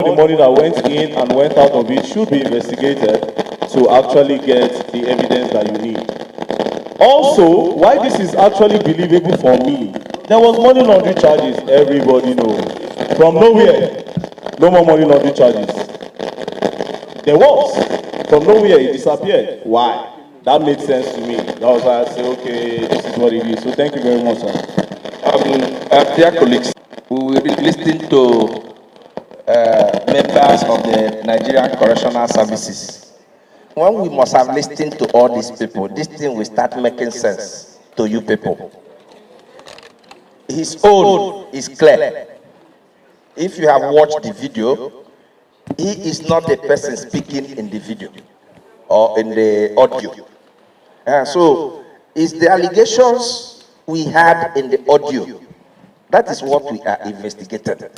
The money that went in and went out of it should be investigated to actually get the evidence that you need. Also, why this is actually believable for me, there was money laundering charges, everybody knows. From nowhere, no more money laundering charges. There was. From nowhere, it disappeared. Why? That made sense to me. That was why I said, okay, this is what it is. So thank you very much, sir. Dear colleagues, we will be listening to members of the Nigerian Correctional Services. When we must have listened to all these people, this thing will start making sense to you people. His own is clear. If you have watched the video, he is not the person speaking in the video or in the audio. So it's the allegations we had in the audio. That is what we are investigating.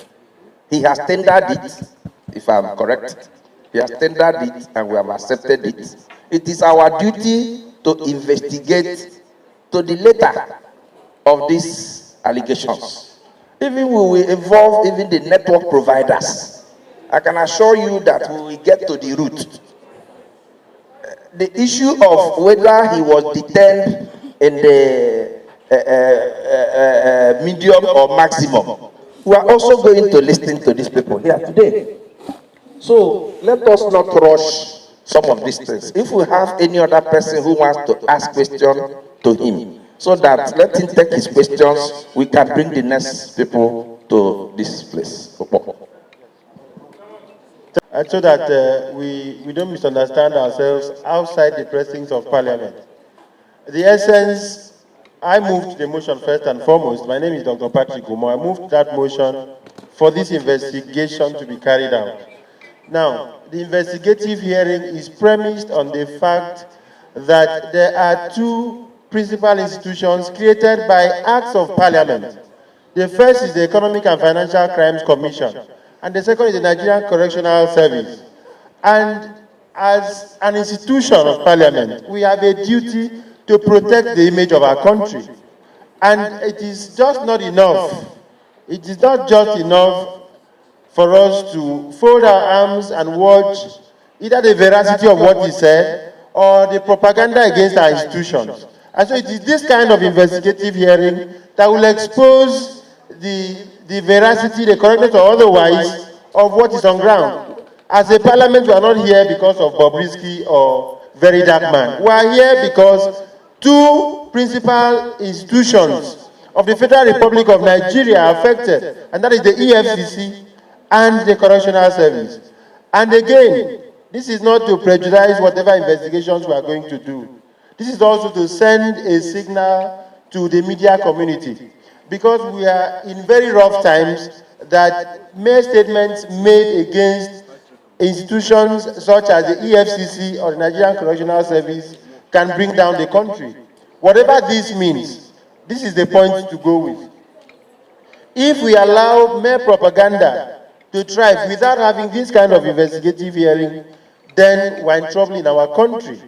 He has tendered it, if I'm correct. He has tendered it and we have accepted it. It is our duty to investigate to the letter of these allegations. Even we will involve even the network providers. I can assure you that we will get to the root. The issue of whether he was detained in the medium or maximum, we are also going to listen to these people here today. So let us not rush some of these things. If we have any other person who wants to ask questions to him, so that let him take his questions, we can bring the next people to this place. And so that we don't misunderstand ourselves outside the precincts of Parliament. The essence, I moved the motion first and foremost. My name is Dr. Patrick Umo. I moved that motion for this investigation to be carried out. Now, the investigative hearing is premised on the fact that there are two principal institutions created by acts of Parliament. The first is the Economic and Financial Crimes Commission, and the second is the Nigerian Correctional Service. And as an institution of Parliament, we have a duty to protect the image of our country. And it is just not enough. It is not just enough for us to fold our arms and watch either the veracity of what is said or the propaganda against our institutions. And so it is this kind of investigative hearing that will expose the veracity, the correctness or otherwise of what is on ground. As a parliament, we are not here because of Bobrisk or very dark man. We are here because two principal institutions of the Federal Republic of Nigeria are affected, and that is the EFCC and the Correctional Service. And again, this is not to prejudice whatever investigations we are going to do. This is also to send a signal to the media community, because we are in very rough times, that mere statements made against institutions such as the EFCC or the Nigerian Correctional Service can bring down the country. Whatever this means, this is the point to go with. If we allow mere propaganda to thrive without having this kind of investigative hearing, then we're in trouble in our country.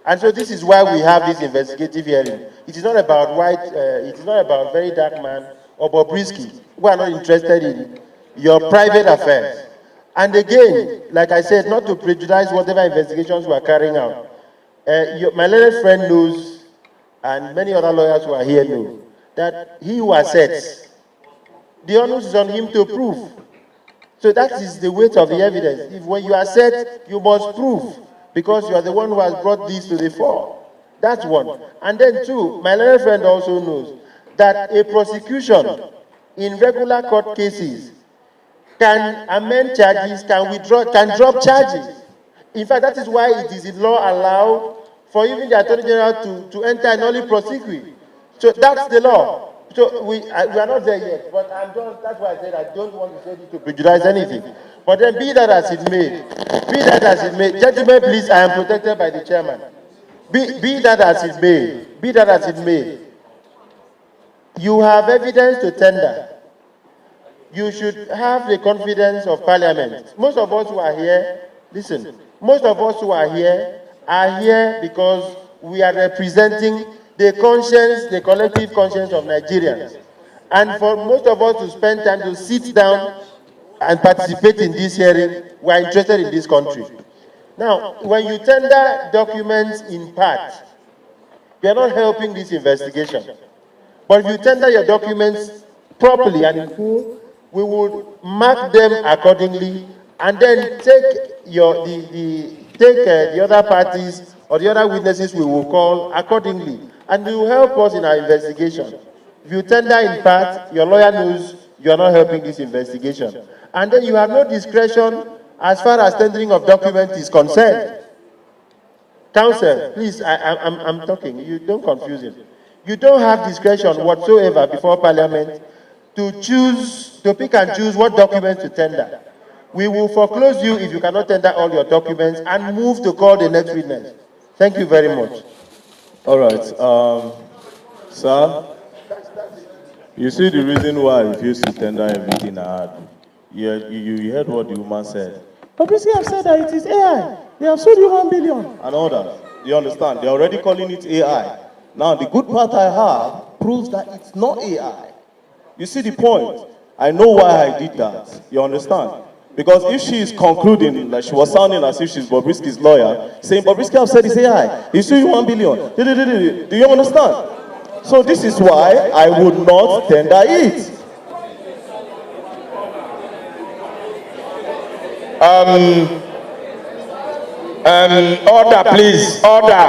And so this is why we have this investigative hearing. It is not about it is not about very dark man or Bobrisk. We are not interested in your private affairs. And again, like I said, not to prejudice whatever investigations we are carrying out. My learned friend knows, and many other lawyers who are here know, that he who assets, the onus is on him to prove. So that is the weight of the evidence. If when you assert, you must prove, because you are the one who has brought this to the fore. That's one. And then two, my learned friend also knows that a prosecution in regular court cases can amend charges, can drop charges. In fact, that is why it is in law allowed for even the Attorney General to enter an early prosecution. So that's the law. So we are not there yet, but that's why I said I don't want to say this to prejudice anything. But then be that as it may, gentlemen, please, I am protected by the chairman. Be that as it may, you have evidence to tender. You should have the confidence of Parliament. Most of us who are here, listen, most of us who are here because we are representing the conscience, the collective conscience of Nigerians. And for most of us to spend time to sit down and participate in this hearing, we are interested in this country. Now, when you tender documents in part, you are not helping this investigation. But if you tender your documents properly and in full, we will mark them accordingly and then take the other parties or the other witnesses we will call accordingly, and it will help us in our investigation. If you tender in part, your lawyer knows you are not helping this investigation, and then you have no discretion as far as tendering of documents is concerned. Counsel, please, I'm talking. You don't confuse it. You don't have discretion whatsoever before Parliament to pick and choose what documents to tender. We will foreclose you if you cannot tender all your documents and move to call the next witness. Thank you very much. All right, sir, you see the reason why I refused to tender everything I had. You heard what the woman said. Bobrisk have said that it is AI. They have sold you 1 billion. And all that. You understand? They're already calling it AI. Now, the good part I have proves that it's not AI. You see the point? I know why I did that. You understand? Because if she is concluding, like she was sounding as if she's Bobrisk's lawyer, saying Bobrisk have said it's AI, he sold you 1 billion. Do you understand? So this is why I would not tender it. Order, please. Order.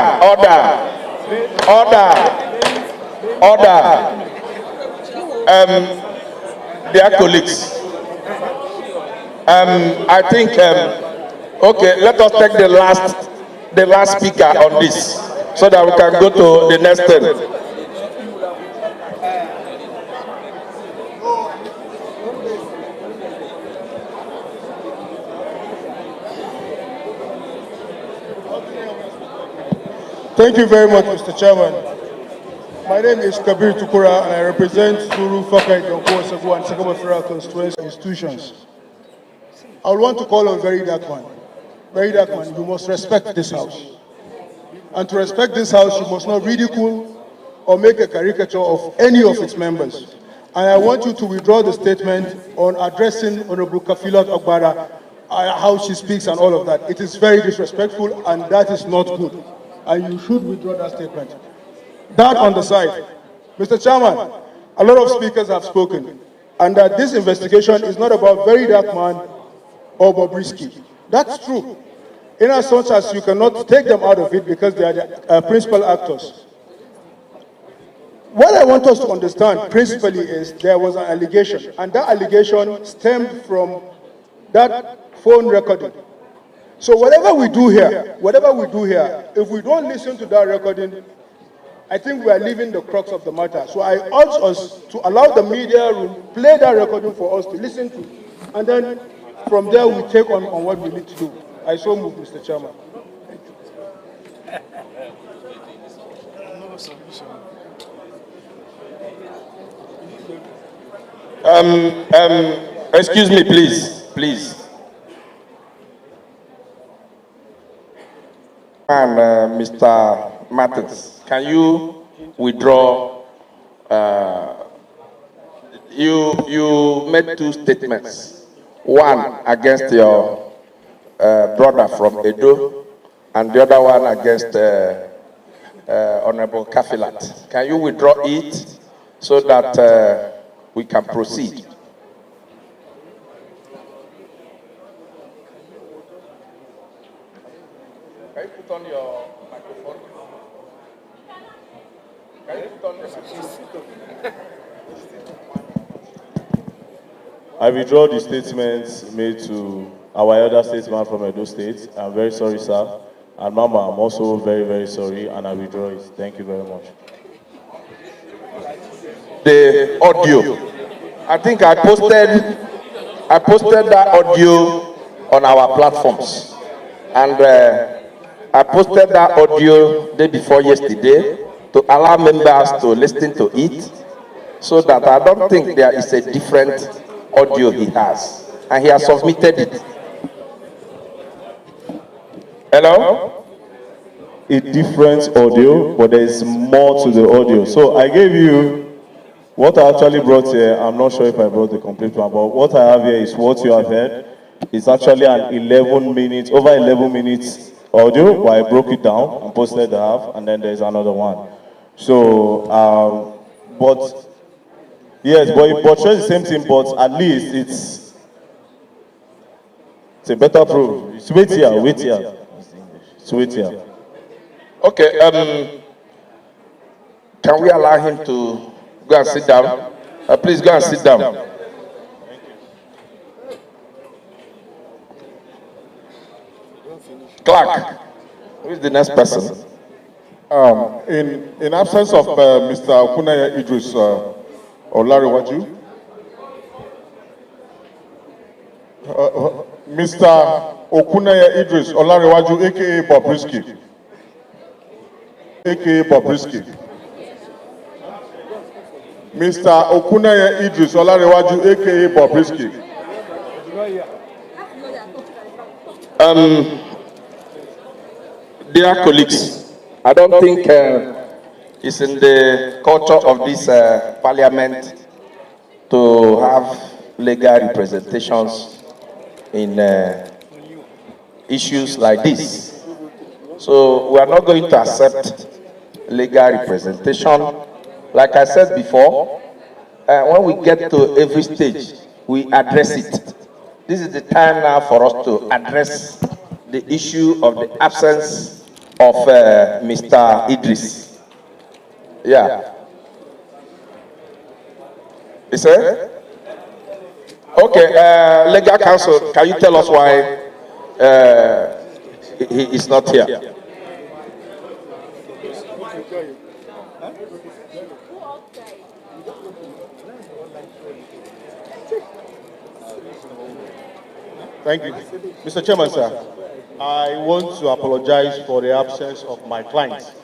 Dear colleagues, I think, okay, let us take the last speaker on this so that we can go to the next thing. Thank you very much, Mr. Chairman. My name is Kabir Tukura, and I represent Suru, Fakai, Donko, Sagu, and Sakaba Federal Constituency institutions. I would want to call on Very Dark Man. Very Dark Man, you must respect this House. And to respect this House, you must not ridicule or make a caricature of any of its members. And I want you to withdraw the statement on addressing Honorable Kafilat Ogbara, how she speaks and all of that. It is very disrespectful, and that is not good. And you should withdraw that statement. That on the side. Mr. Chairman, a lot of speakers have spoken, and that this investigation is not about Very Dark Man or Bobrisk. That's true. In as much as you cannot take them out of it because they are the principal actors. What I want us to understand principally is there was an allegation, and that allegation stemmed from that phone recording. So whatever we do here, if we don't listen to that recording, I think we are leaving the crux of the matter. So I urge us to allow the media to play that recording for us to listen to, and then from there we take on what we need to do. I so move, Mr. Chairman. Excuse me, please. And Mr. Martins, can you withdraw? You made two statements. One against your brother from Edo, and the other one against Honorable Kafilat. Can you withdraw it so that we can proceed? Can you put on your microphone? Can you put on your microphone? I withdraw the statements made to our elder statesman from Edo State. I'm very sorry, sir. And Mama, I'm also very, very sorry, and I withdraw it. Thank you very much. The audio. I think I posted that audio on our platforms. And I posted that audio day before yesterday to allow members to listen to it, so that I don't think there is a different audio he has. And he has submitted it. Hello? A different audio, but there is more to the audio. So I gave you What I actually brought here, I'm not sure if I brought the complete one, but what I have here is what you have heard. It's actually an 11 minutes, over 11 minutes audio, where I broke it down and posted the half, and then there's another one. So, but, yes, but it portrays the same thing, but at least it's a better proof. It's wait here, wait here. It's wait here. Okay, can we allow him to go and sit down? Please go and sit down. Clark, who is the next person? In absence of Mr. Okunaya Idris Olarewaju, Mr. Okunaya Idris Olarewaju, aka Bobrisk, aka Bobrisk. Mr. Okunaya Idris Olarewaju, aka Bobrisk. Dear colleagues, I don't think it's in the culture of this parliament to have legal representations in issues like this. So we are not going to accept legal representation. Like I said before, when we get to every stage, we address it. This is the time now for us to address the issue of the absence of Mr. Idris. Yeah. Is it? Okay, legal counsel, can you tell us why he is not here? Thank you. Mr. Chairman, sir, I want to apologize for the absence of my client.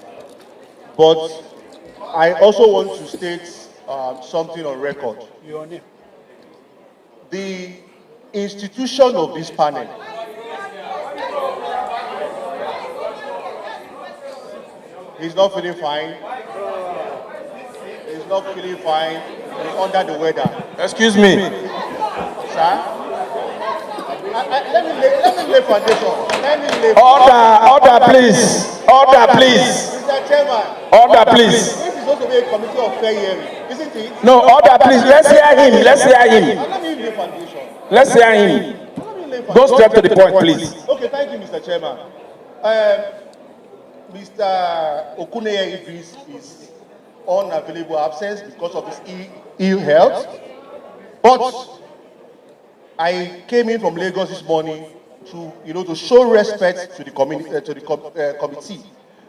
But I also want to state something on record. The institution of this panel is not feeling fine. He's not feeling fine. He's under the weather. Excuse me. Sir? Let me lay foundation. Let me lay Order, please. Order, please. Mr. Chairman. Order, please. This is supposed to be a committee of fair hearing, isn't it? No, order, please. Let's hear him. Let's hear him. Let me lay foundation. Let's hear him. Go straight to the point, please. Okay, thank you, Mr. Chairman. Mr. Okuneye Idris is unavailable absence because of his ill health. But I came in from Lagos this morning to show respect to the committee.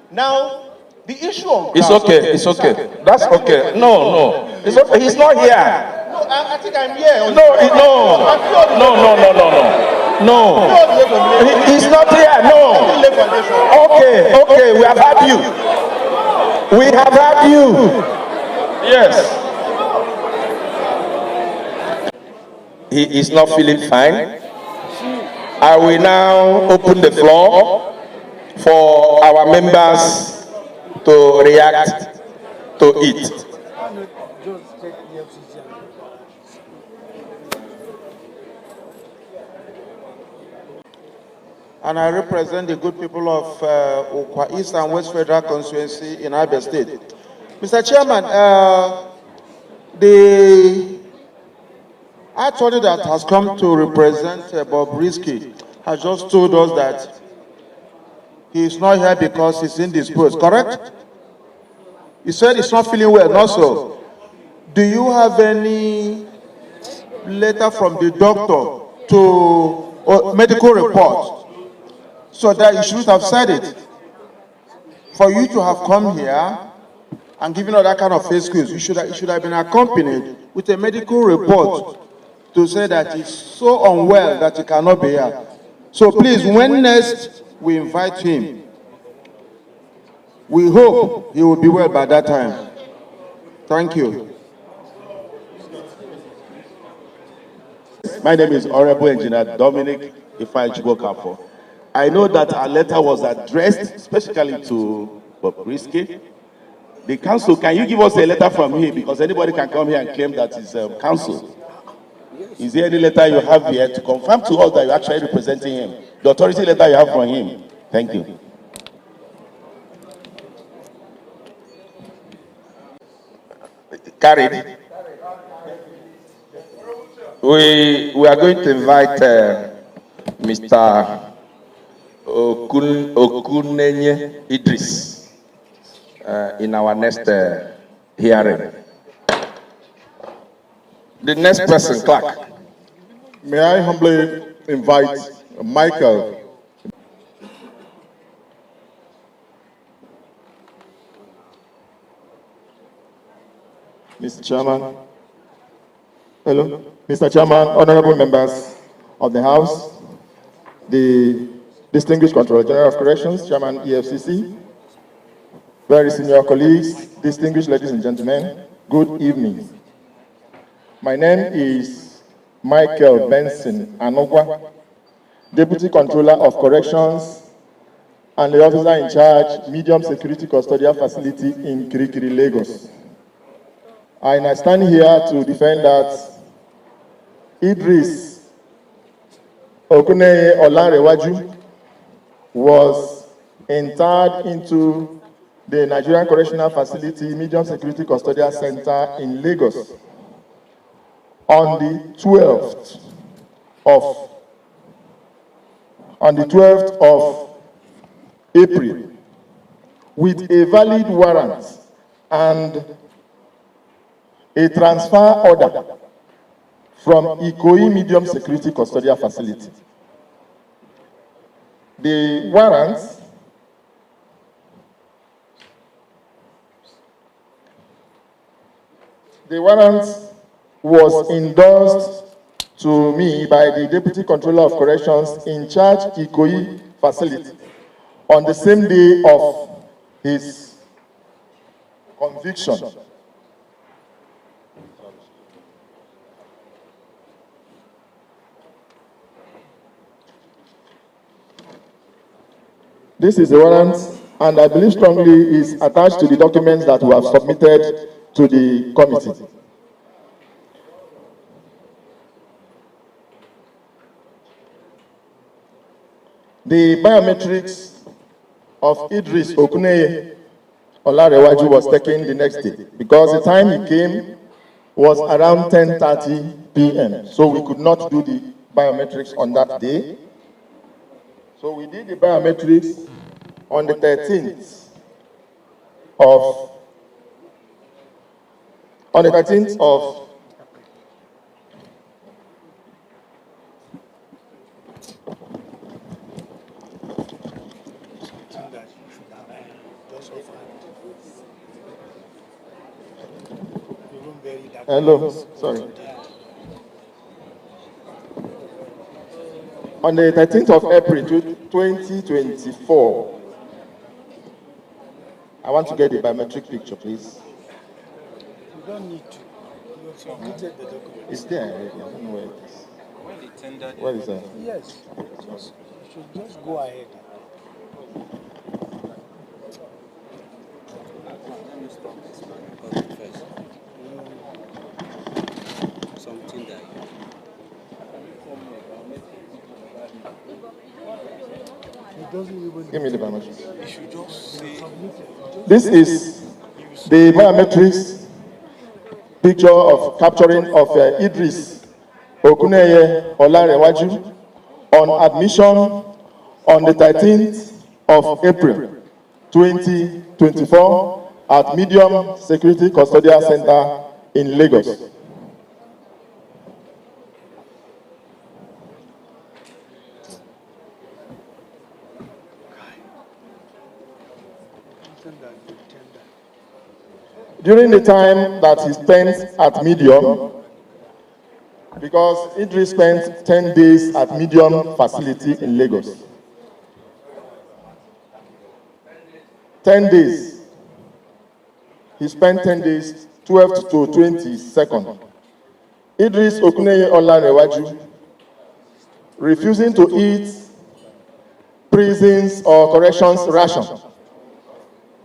Now, the issue of it's okay. It's okay. That's okay. No. It's okay. He's not here. No, I think I'm here. No. He's not here. No. Okay. We have had you. We have had you. Yes. He is not feeling fine. I will now open the floor for our members to react to it. And I represent the good people of Okwa East and West Federal Constituency in Abia State. Mr. Chairman, the attorney that has come to represent Bobrisk has just told us that he is not here because he's indisposed, correct? He said he's not feeling well, not so. Do you have any letter from the doctor or medical report so that you shouldn't have said it? For you to have come here and given all that kind of excuse, you should have been accompanied with a medical report to say that he's so unwell that he cannot be here. So please, when next we invite him, we hope he will be well by that time. Thank you. My name is Honorable Engineer Dominic Ifeanyi. I know that our letter was addressed specifically to Bobrisk, The council, can you give us a letter from here? Because anybody can come here and claim that it's council. Is there any letter you have here to confirm to us that you're actually representing him? The authority letter you have from him. Thank you. Carried. We are going to invite Mr. Okunenye Idris in our next hearing. The next person, clerk. May I humbly invite Michael. Mr. Chairman. Hello. Mr. Chairman, honorable members of the House, the distinguished Controller General of Corrections, Chairman EFCC, very senior colleagues, distinguished ladies and gentlemen, good evening. My name is Michael Benson Anogwa, Deputy Controller of Corrections and the officer in charge, Medium Security Custodial Facility in Kirikiri, Lagos. I stand here to defend that Idris Okuneye Olanrewaju was interred into the Nigerian Correctional Facility Medium Security Custodial Center in Lagos on the 12th of April with a valid warrant and a transfer order from Ikoyi Medium Security Custodial Facility. The warrant was endorsed to me by the Deputy Controller of Corrections in charge Ikoyi facility on the same day of his conviction. This is the warrant, and I believe strongly is attached to the documents that we have submitted to the committee. The biometrics of Idris Okuneye Olanrewaju was taken the next day because the time he came was around 10:30 p.m. So we could not do the biometrics on that day. So we did the biometrics on the 13th of hello, sorry. On the 13th of April 2024, I want to get the biometric picture, please. You don't need to. You have submitted the document. It's there already. I don't know where it is. Where is that? Yes. You should just go ahead. Something that give me the biometrics. This is the biometrics picture of capturing of Idris Okuneye Olanrewaju on admission on the 13th of April 2024 at Medium Security Custodial Center in Lagos. During the time that he spent at Medium, because Idris spent 10 days at Medium facility in Lagos. 10 days. He spent 10 days, 12th to 22nd. Idris Okuneye Olanrewaju refusing to eat prisons or corrections ration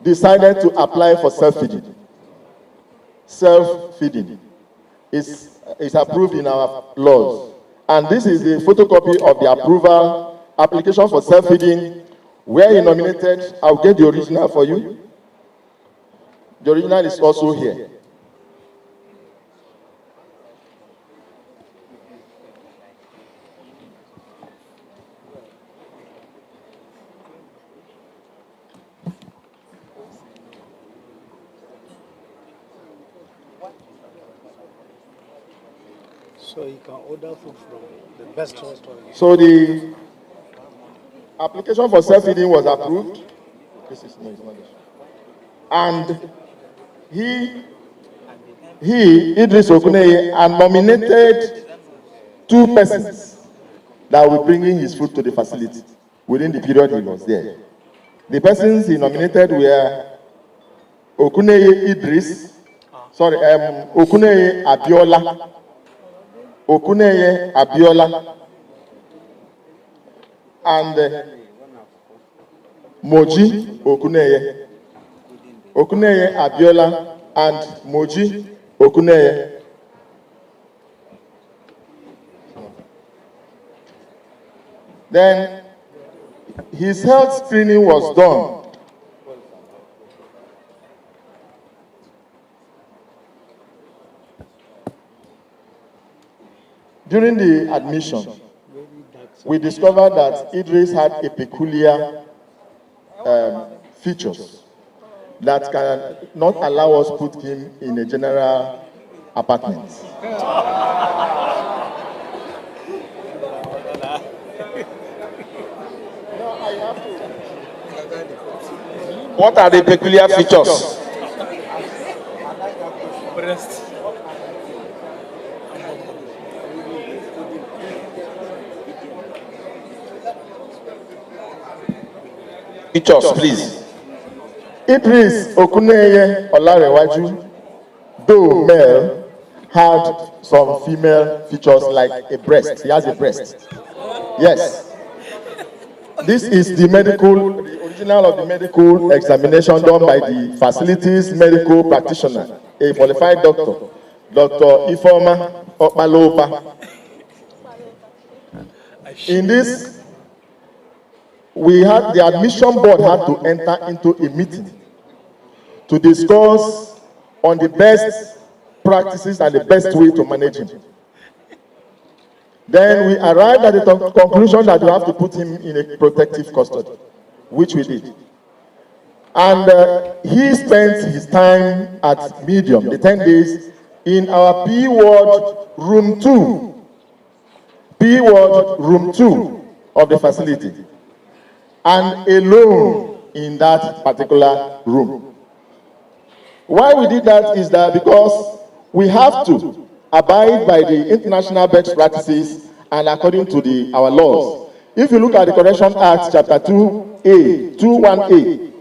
decided to apply for self-feeding. Self-feeding is approved in our laws. And this is the photocopy of the approval application for self-feeding where he nominated. I'll get the original for you. The original is also here. So you can order food from the best restaurant. So the application for self-feeding was approved. This is no, it's not this. And he Idris Okuneye, nominated 2 persons that will bring in his food to the facility within the period he was there. The persons he nominated were Okuneye Idris, Okuneye Abiola, Okuneye Abiola, and Moji Okuneye. Okuneye Abiola and Moji Okuneye. Then his health screening was done. During the admission, we discovered that Idris had a peculiar features that can not allow us to put him in a general apartment. What are the peculiar features? Features, please. Idris Okuneye Olarewaju, though male, had some female features like a breast. He has a breast. Yes. This is the original of the medical examination done by the facility's medical practitioner, a qualified doctor, Dr. Ifeoma Opalopa. In this, the admission board had to enter into a meeting to discuss on the best practices and the best way to manage him. Then we arrived at the conclusion that we have to put him in a protective custody, which we did. And he spent his time at Medium, the 10 days, in our P Ward Room 2. P Ward Room 2 of the facility. And alone in that particular room. Why we did that is that because we have to abide by the international best practices and according to our laws. If you look at the Correction Act, Chapter 2A, 21A,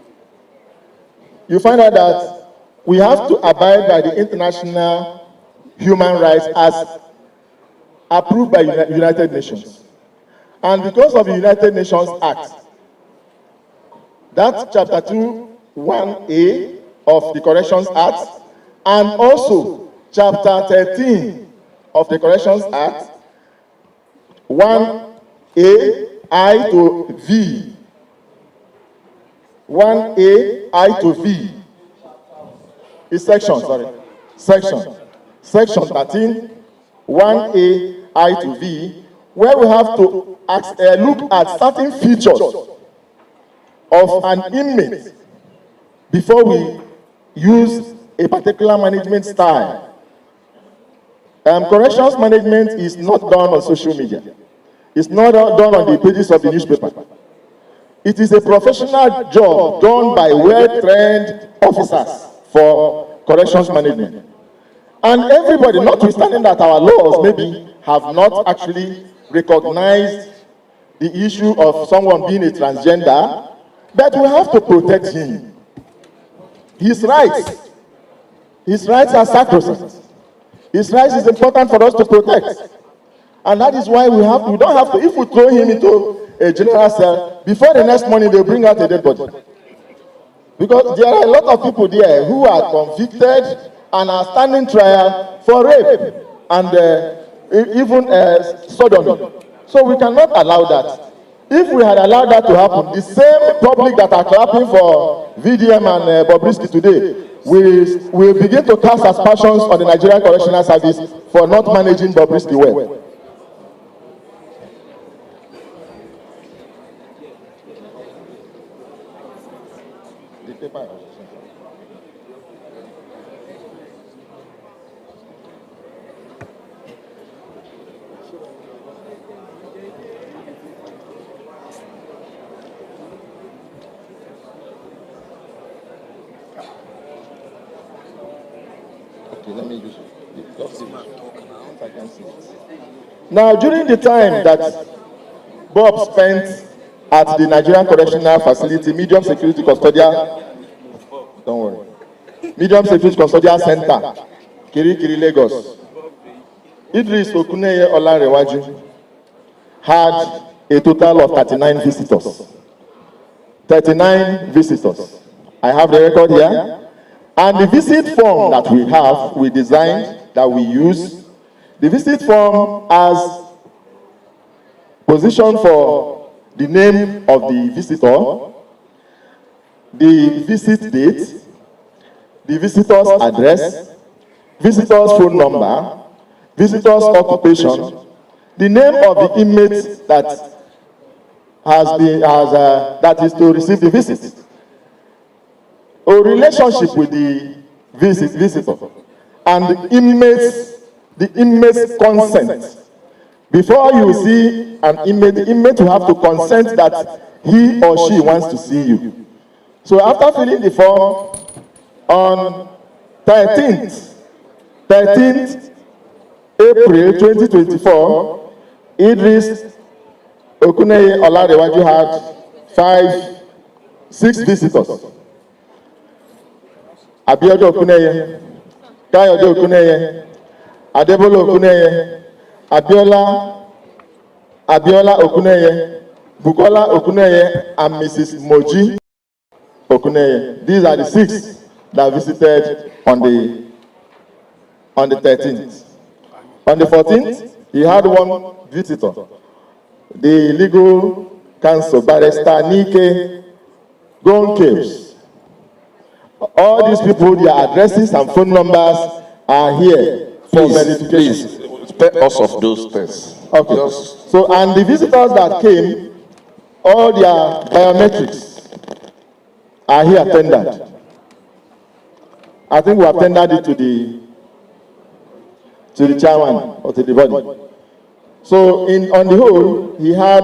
you find out that we have to abide by the international human rights as approved by United Nations. And because of the United Nations Act, that Chapter 2(1)A of the Corrections Act, and also Chapter 13 of the Corrections Act, 1A, I to V. 1A, I to V. Is section 13, 1A, I to V, where we have to look at certain features of an inmate before we use a particular management style. Corrections management is not done on social media. It's not done on the pages of the newspaper. It is a professional job done by well-trained officers for corrections management. And everybody, notwithstanding that our laws maybe have not actually recognized the issue of someone being a transgender, but we have to protect him. His rights are sacrosanct. His rights is important for us to protect. And that is why we don't have to, if we throw him into a general cell, before the next morning they'll bring out a dead body. Because there are a lot of people there who are convicted and are standing trial for rape and even sodomy. So we cannot allow that. If we had allowed that to happen, the same public that are clapping for VDM and Bobrisk today will begin to cast aspersions on the Nigerian Correctional Service for not managing Bobrisk well. Let me use it. Now, during the time that Bob spent at the Nigerian Correctional Facility, Medium Security Custodial, don't worry, Medium Security Custodial Center, Kirikiri, Lagos, Idris Okuneye Olarewaju had a total of 39 visitors. 39 visitors. I have the record here. And the visit form that we have, we designed, that we use, the visit form has position for the name of the visitor, the visit date, the visitor's address, visitor's phone number, visitor's occupation, the name of the inmate that that is to receive the visit, a relationship with the visitor, and the inmate's consent. Before you see an inmate, the inmate will have to consent that he or she wants to see you. So after filling the form on 13th April 2024, Idris Okuneye Olarewaju had 6 visitors. Abiodo Okuneye, Kayode Okuneye, Adebolo Okuneye, Abiola Okuneye, Bukola Okuneye, and Mrs. Moji Okuneye. These are the 6 that visited on the 13th. On the 14th, he had 1 visitor, the legal counsel, Barrister Nike Gonkews. All these people, their addresses and phone numbers are here for verification. Please, spare us of those tests. Okay. So, and the visitors that came, all their biometrics are here tendered. I think we have tendered it to the chairman or to the body. So, on the whole, he had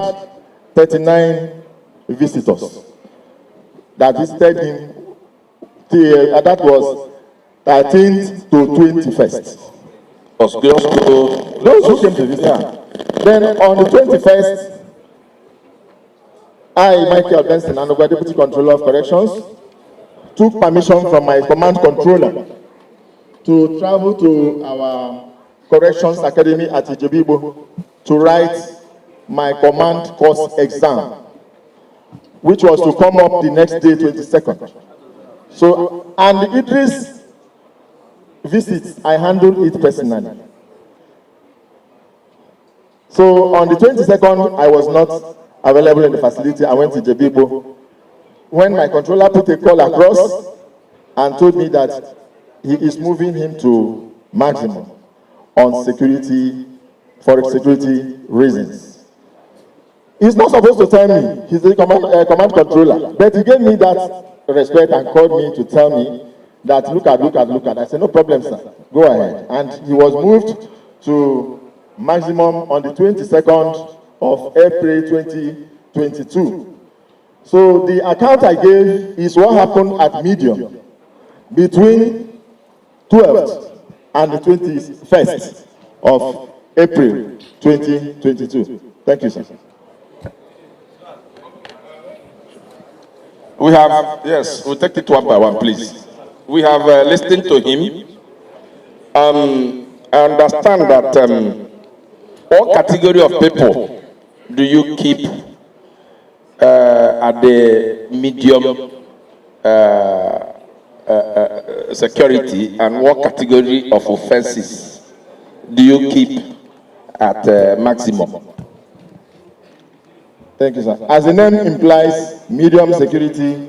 39 visitors that visited him. That was 13th to 21st. Those who came to visit. Yeah. Then on the 21st, I, Michael Benson, Anogwa Deputy Controller of Corrections, took permission from my command controller to travel to our Corrections Academy at Ijebibo to write my command course exam, which was to come up the next day, 22nd. So, and the Idris visit, I handled it personally. So, on the 22nd, I was not available in the facility. I went to Jebibo. When my controller put a call across and told me that he is moving him to maximum on security, for security reasons. He's not supposed to tell me. He's the command controller. But he gave me that respect and called me to tell me that look at. I said, no problem, sir. Go ahead. And he was moved to maximum on the 22nd of April 2022. So the account I gave is what happened at medium between 12th and the 21st of April 2022. Thank you, sir. We have, yes, we'll take it one by one, please. We have listened to him. I understand that what category of people do you keep at the medium security, and what category of offenses do you keep at maximum? Thank you, sir. As the name implies, medium security,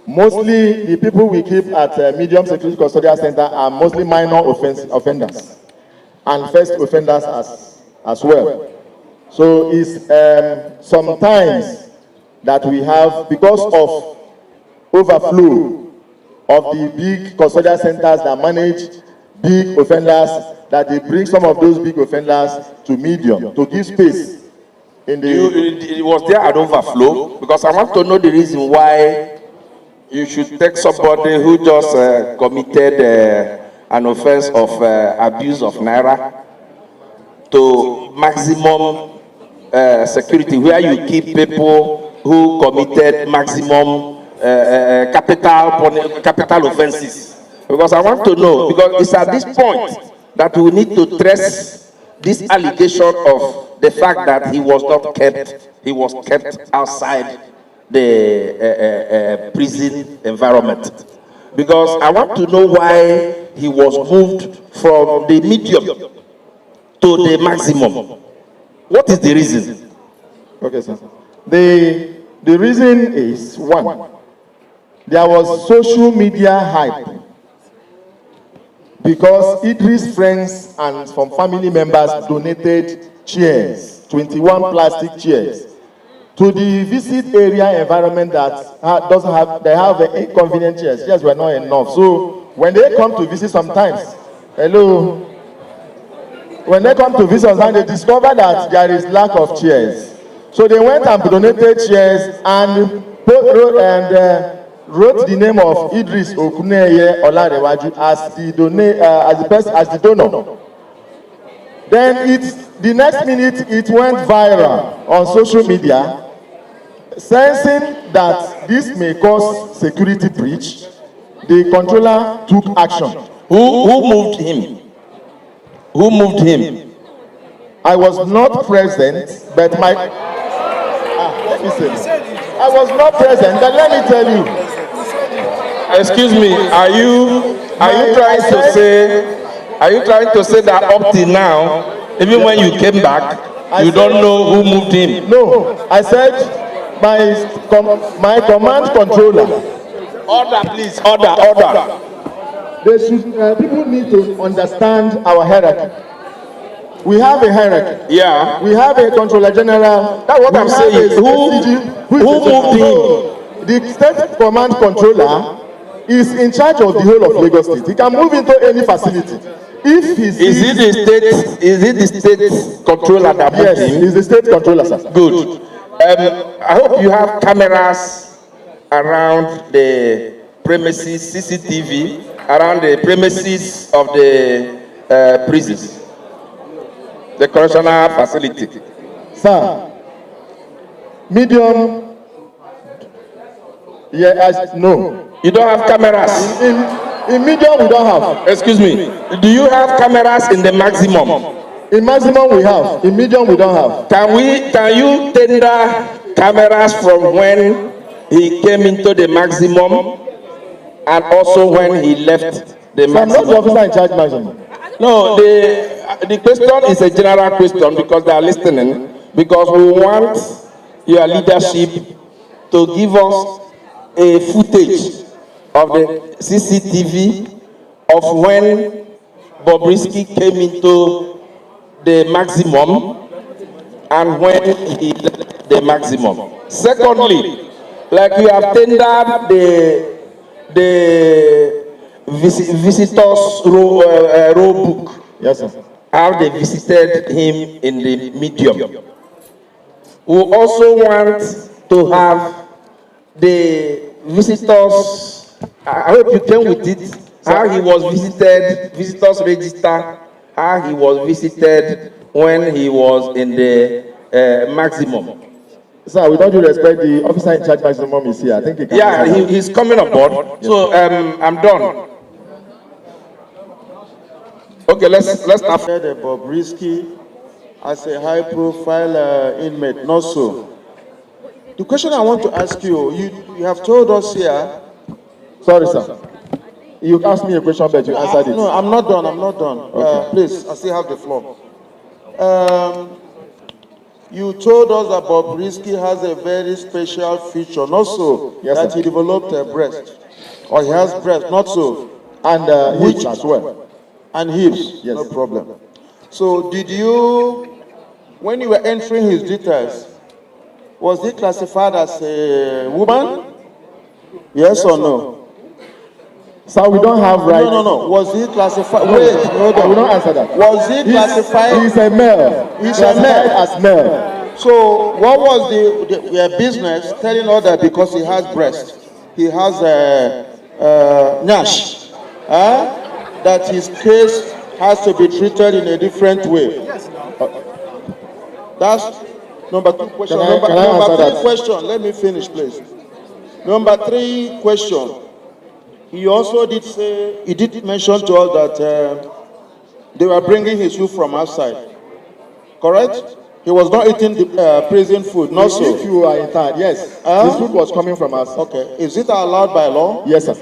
mostly the people we keep at medium security custodial center are mostly minor offenders and first offenders as well. So it's sometimes that we have, because of overflow of the big custodial centers that manage big offenders, that they bring some of those big offenders to medium to give space. Was there an overflow? Because I want to know the reason why you should take somebody who just committed an offense of abuse of naira to maximum security, where you keep people who committed maximum capital offenses. Because I want to know, because it's at this point that we need to trace this allegation of the fact that he was kept outside the prison environment. Because I want to know why he was moved from the medium to the maximum. What is the reason? Okay, sir. The reason is, one, there was social media hype because Idris' friends and some family members donated chairs, 21 plastic chairs, to the visit area environment that doesn't have, they have inconvenient chairs. Chairs were not enough. So when they come to visit sometimes, when they come to visit sometimes, they discover that there is lack of chairs. So they went and donated chairs and wrote the name of Idris Okuneye Olarewaju as the donor. Then the next minute it went viral on social media, sensing that this may cause security breach. The controller took action. Who moved him? Who moved him? I was not present, but let me say, I was not present, but let me tell you. Excuse me, are you trying to say that up till now, even when you came back, you don't know who moved him? No, I said my command controller. Order, please, order. They should, people need to understand our hierarchy. We have a hierarchy. Yeah. We have a controller general. That's what I'm saying. Who moved him? The state command controller is in charge of the whole of Lagos State. He can move into any facility. If he sees, is it the state controller that moved him? Yes, he's the state controller, sir. Good. I hope you have cameras around the premises, CCTV, around the premises of the prisons, the correctional facility. Sir, medium, no. You don't have cameras? In medium, we don't have. Excuse me. Do you have cameras in the maximum? In maximum, we have. In medium, we don't have. Can you tender cameras from when he came into the maximum and also when he left the maximum? I'm not the officer in charge maximum. No, the question is a general question because they are listening. Because we want your leadership to give us a footage of the CCTV of when Bobrisk came into the maximum and when he left the maximum. Secondly, like we have tendered the visitors row book. Yes, sir. How they visited him in the medium. We also want to have the visitors, I hope you came with it, how he was visited, visitors register, how he was visited when he was in the maximum. Sir, with all due respect, the officer in charge maximum is here. I think he can. Yeah, he's coming aboard. Yes. So I'm done. Okay, let's start. The Bobrisk as a high-profile inmate, not so. The question I want to ask you, you have told us here Sorry, sir. You asked me a question, but you answered it. No, I'm not done. I'm not done. Okay. Please, I still have the floor. You told us that Bobrisk has a very special feature, not so, Yes, that sir. he developed a breast. Or he has breast, not so. And hips as well. And hips, Yes. no problem. So did you, when you were entering his details, was he classified as a woman? Yes or no? Sir, we don't have rights. No. Was he classified? No, Wait, hold on. we don't answer that. Was he classified? He's a male. He's a Classified male. as male. So what was the business telling us that because he has breast, he has Nass, that his case has to be treated in a different way? That's number 2 question. Number 3 question. Let me finish, please. Number 3 question. He also did say, he did mention to us that they were bringing his food from outside. Correct? He was not eating the prison food, not so. If you are in town, yes. This food was coming from us. Okay. Is it allowed by law? Yes, sir.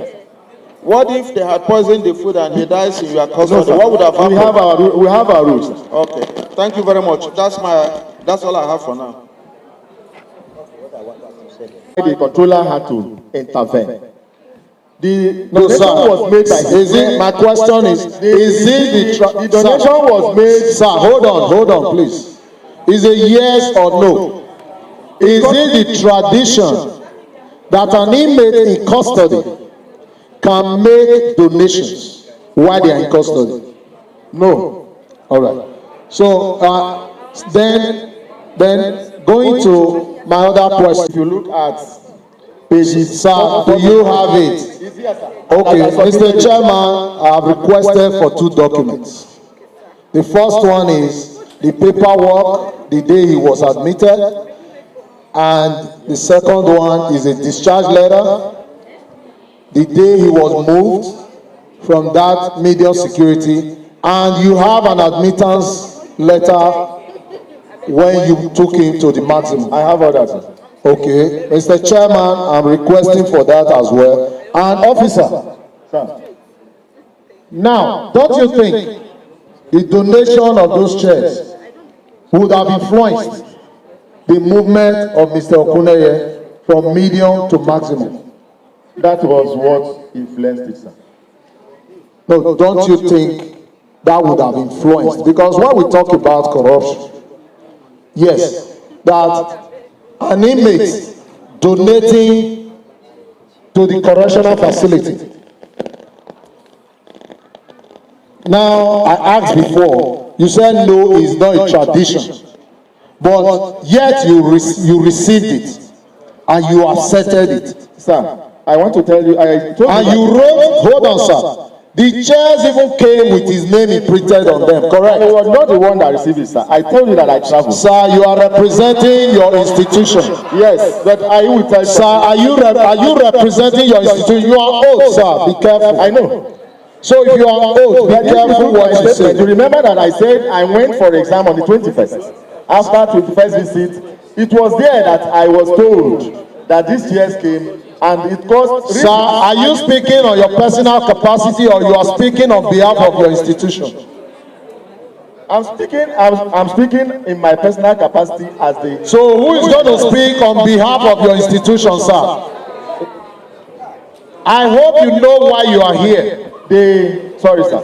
What if they had poisoned the food and he dies in your custody? No, sir. What would have happened? We have our rules. Okay. Thank you very much. That's all I have for now. The controller had to intervene. The No, donation sir. was made by My question is the donation was made. Sir, hold on, please. Is it yes or no? Is it the tradition that an inmate in custody can make donations while they are in custody? No. All right. So then going to my other question. If you look at Pages, sir, do you have it? Okay, Mr. Chairman, I have requested for 2 documents. The first one is the paperwork the day he was admitted, and the second one is a discharge letter the day he was moved from that medium security, and you have an admittance letter when you took him to the maximum. I have all that, sir. Okay, Mr. Chairman, I'm requesting for that as well. And officer, Sir. now, don't you think the donation of those chairs would have influenced the movement of Mr. Okuneye from medium to maximum? That was what influenced it, sir. No, don't you think that would have influenced? Because when we talk about corruption, yes, that an inmate donating to the correctional facility. Now, I asked before, you said no, it's not a tradition, but yet you received it and you accepted it. Sir, I want to tell you, And you wrote, hold on, sir. The chairs even came with his name imprinted on them, correct? I was not the one that received it, sir. I told you that I traveled. Sir, you are representing your institution. Yes, but I will tell you. Sir, are you representing your institution? You are old, sir. Be careful. I know. So if you are old, be careful what you say. You remember that I said I went for exam on the 21st. After 21st visit, it was there that I was told that these chairs came and it cost. Sir, are you speaking on your personal capacity or you are speaking on behalf of your institution? I'm speaking in my personal capacity as the. So who is going to speak on behalf of your institution, sir? I hope you know why you are here. Sorry, sir.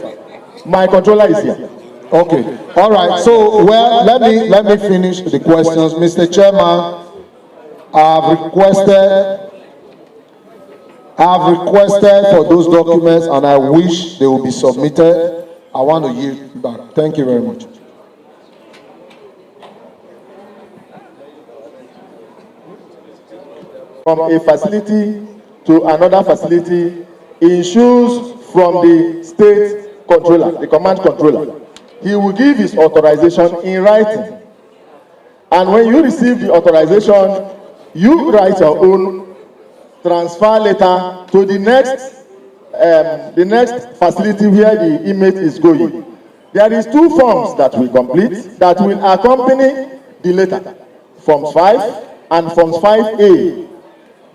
My controller is here. Okay. All right. So, well, let me finish the questions, Mr. Chairman. I've requested for those documents, and I wish they will be submitted. I want to yield back. Thank you very much. From a facility to another facility, issues from the state controller, the command controller. He will give his authorization in writing. And when you receive the authorization, you write your own transfer letter to the next facility where the inmate is going. There is 2 forms that we complete that will accompany the letter, Forms 5 and Forms 5A.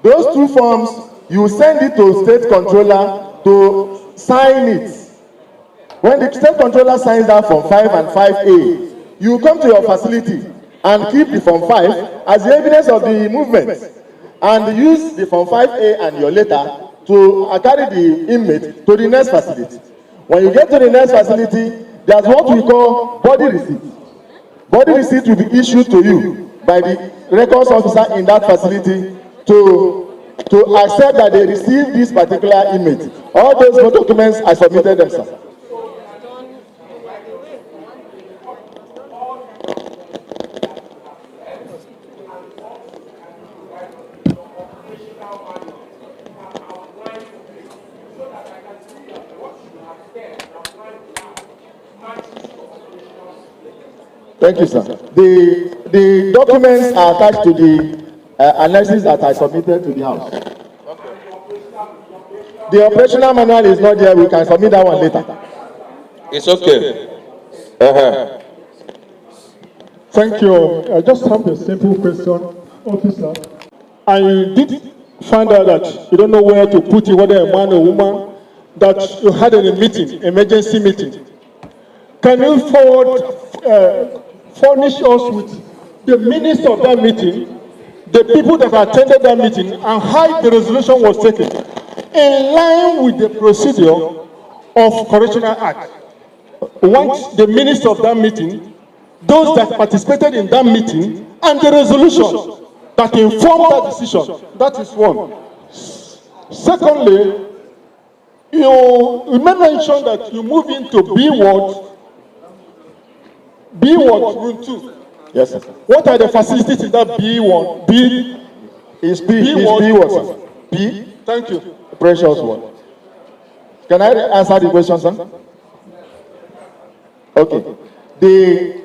Those 2 forms you send it to state controller to sign it. When the state controller signs that Form 5 and 5A, you come to your facility and keep the Form 5 as the evidence of the movement and use the Form 5A and your letter to carry the inmate to the next facility. When you get to the next facility, there's what we call body receipt. Body receipt will be issued to you by the records officer in that facility to accept that they received this particular inmate. All those documents are submitted themselves. Thank you, sir. The documents are attached to the analysis that I submitted to the House. The operational manual is not there. We can submit that one later. It's okay. Thank you. I just have a simple question, officer. I did find out that you don't know where to put it, whether a man or woman, that you had a meeting, emergency meeting. Can you furnish us with the minutes of that meeting, the people that attended that meeting, and how the resolution was taken, in line with the procedure of Correctional Act? Want the minutes of that meeting, those that participated in that meeting, and the resolution that informed that decision. That is one. Secondly, you mentioned that you move into B ward room 2. Yes, sir. What are the facilities in that B1? B is B ward, sir. B. Thank you. Precious one. Can I answer the question, sir? Okay. The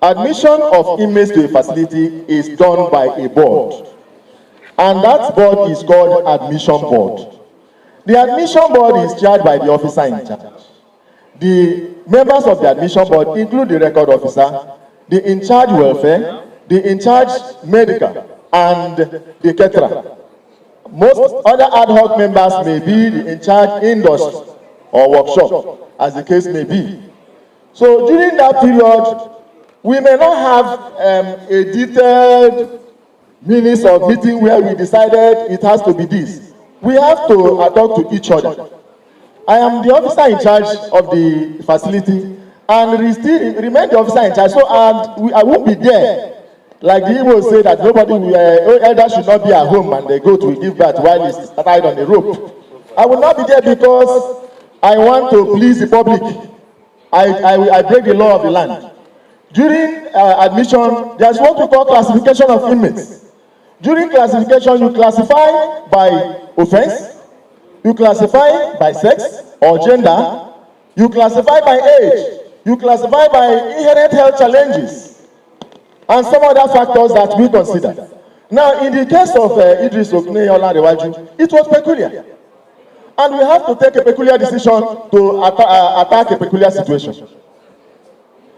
admission of inmates to a facility is done by a board, and that board is called admission board. The admission board is chaired by the officer in charge. The members of the admission board include the record officer, the in-charge welfare, the in-charge medical, and the caterer. Most other ad hoc members may be the in-charge industry or workshop, as the case may be. So during that period, we may not have a detailed minutes of meeting where we decided it has to be this. We have to talk to each other. I am the officer in charge of the facility and still remain the officer in charge. So I won't be there. Like the Igbo say that elders should not be at home and the goat will give birth while it's tied on a rope. I will not be there because I want to please the public. I break the law of the land. During admission, there's what we call classification of inmates. During classification, you classify by offense, you classify by sex or gender, you classify by age, you classify by inherent health challenges, and some other factors that we consider. Now, in the case of Idris Okuneye-Olarewaju, it was peculiar. And we have to take a peculiar decision to attack a peculiar situation.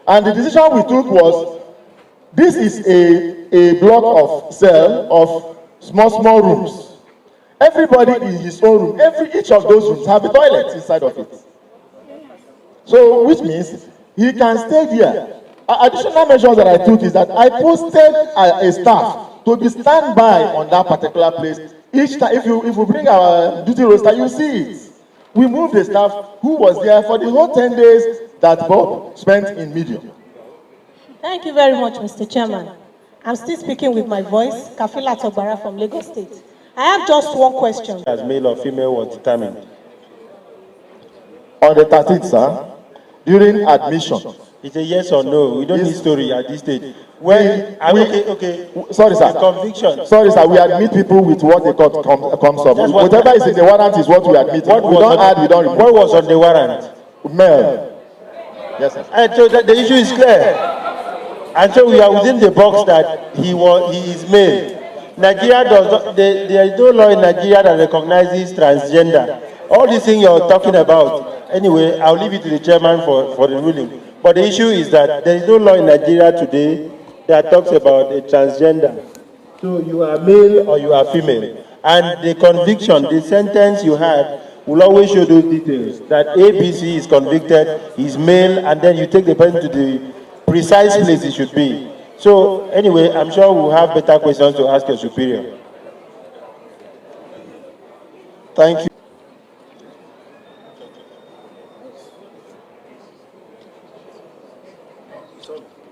And the decision we took was, this is a block of cell of small rooms. Everybody in his own room, each of those rooms have a toilet inside of it. So, which means he can stay there. Additional measures that I took is that I posted a staff to be standby on that particular place. Each time, if you bring our duty roster, you see it. We moved the staff who was there for the whole 10 days that Bob spent in medium. Thank you very much, Mr. Chairman. I'm still speaking with my voice, Kafila Togbara from Lagos State. I have just one question. As male or female was determined. On the 13th, sir, during admission. It's a yes or no. We don't need story at this stage. Sorry, sir. Conviction. Sorry, sir. We admit people with what the court comes up. Whatever is in the warrant is what we admit. We don't add, we don't remove. What was on the warrant? Male. Yes, sir. And so the issue is clear. And so we are within the box that he is male. Nigeria does not, there is no law in Nigeria that recognizes transgender. All these things you're talking about, anyway, I'll leave it to the chairman for the ruling. But the issue is that there is no law in Nigeria today that talks about a transgender. So you are male or you are female. And the conviction, the sentence you had, will always show those details. That ABC is convicted, he's male, and then you take the person to the precise place he should be. So anyway, I'm sure we'll have better questions to ask your superior. Thank you.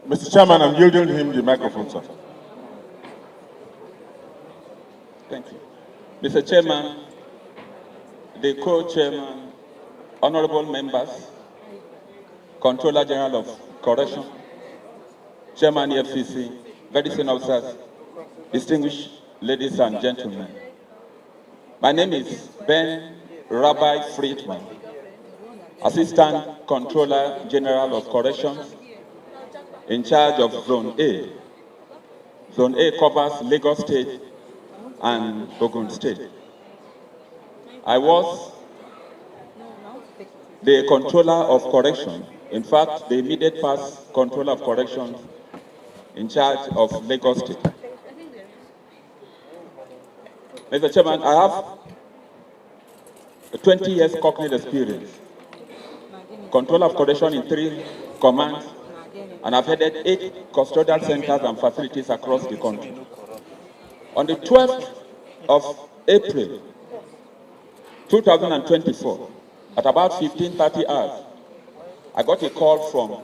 Mr. Chairman, I'm yielding him the microphone, sir. Thank you. Mr. Chairman, the co-chairman, honorable members, Controller General of Correction, Chairman EFCC, very senior officers, distinguished ladies and gentlemen. My name is Ben Rabbi Friedman, Assistant Controller General of Corrections, in charge of Zone A. Zone A covers Lagos State and Ogun State. I was the Controller of Correction, in fact, the immediate past Controller of Corrections in charge of Lagos State. Mr. Chairman, I have a 20 years cognate experience, Controller of Correction in 3 commands, and I've headed 8 custodial centers and facilities across the country. On the 12th of April 2024, at about 15:30 hours, I got a call from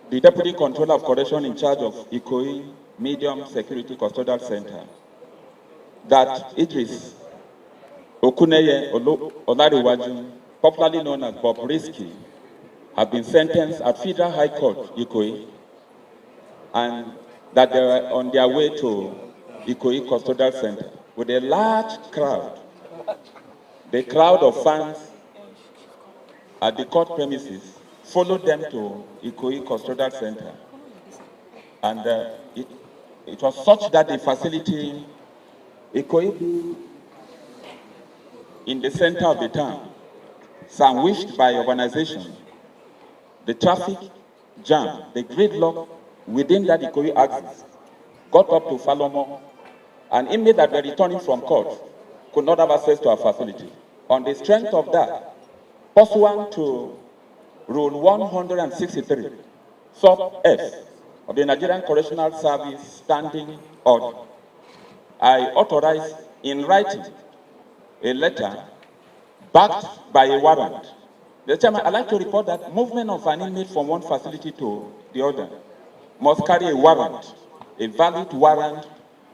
the Deputy Controller of Correction in charge of Ikoyi Medium Security Custodial Center that Idris Okuneye Olariwaju, popularly known as Bobrisk, have been sentenced at Federal High Court, Ikoyi, and that they were on their way to Ikoyi Custodial Center with a large crowd. The crowd of fans at the court premises followed them to Ikoyi Custodial Center. And it was such that the facility, Ikoyi, in the center of the town, sandwiched by urbanization, the traffic jam, the gridlock within that Ikoyi axis, got up to Falomo, and inmates that were returning from court could not have access to our facility. On the strength of that, pursuant to Rule 163, Sub F of the Nigerian Correctional Service Standing Order, I authorized in writing a letter backed by a warrant. Mr. Chairman, I'd like to report that movement of an inmate from one facility to the other must carry a warrant, a valid warrant.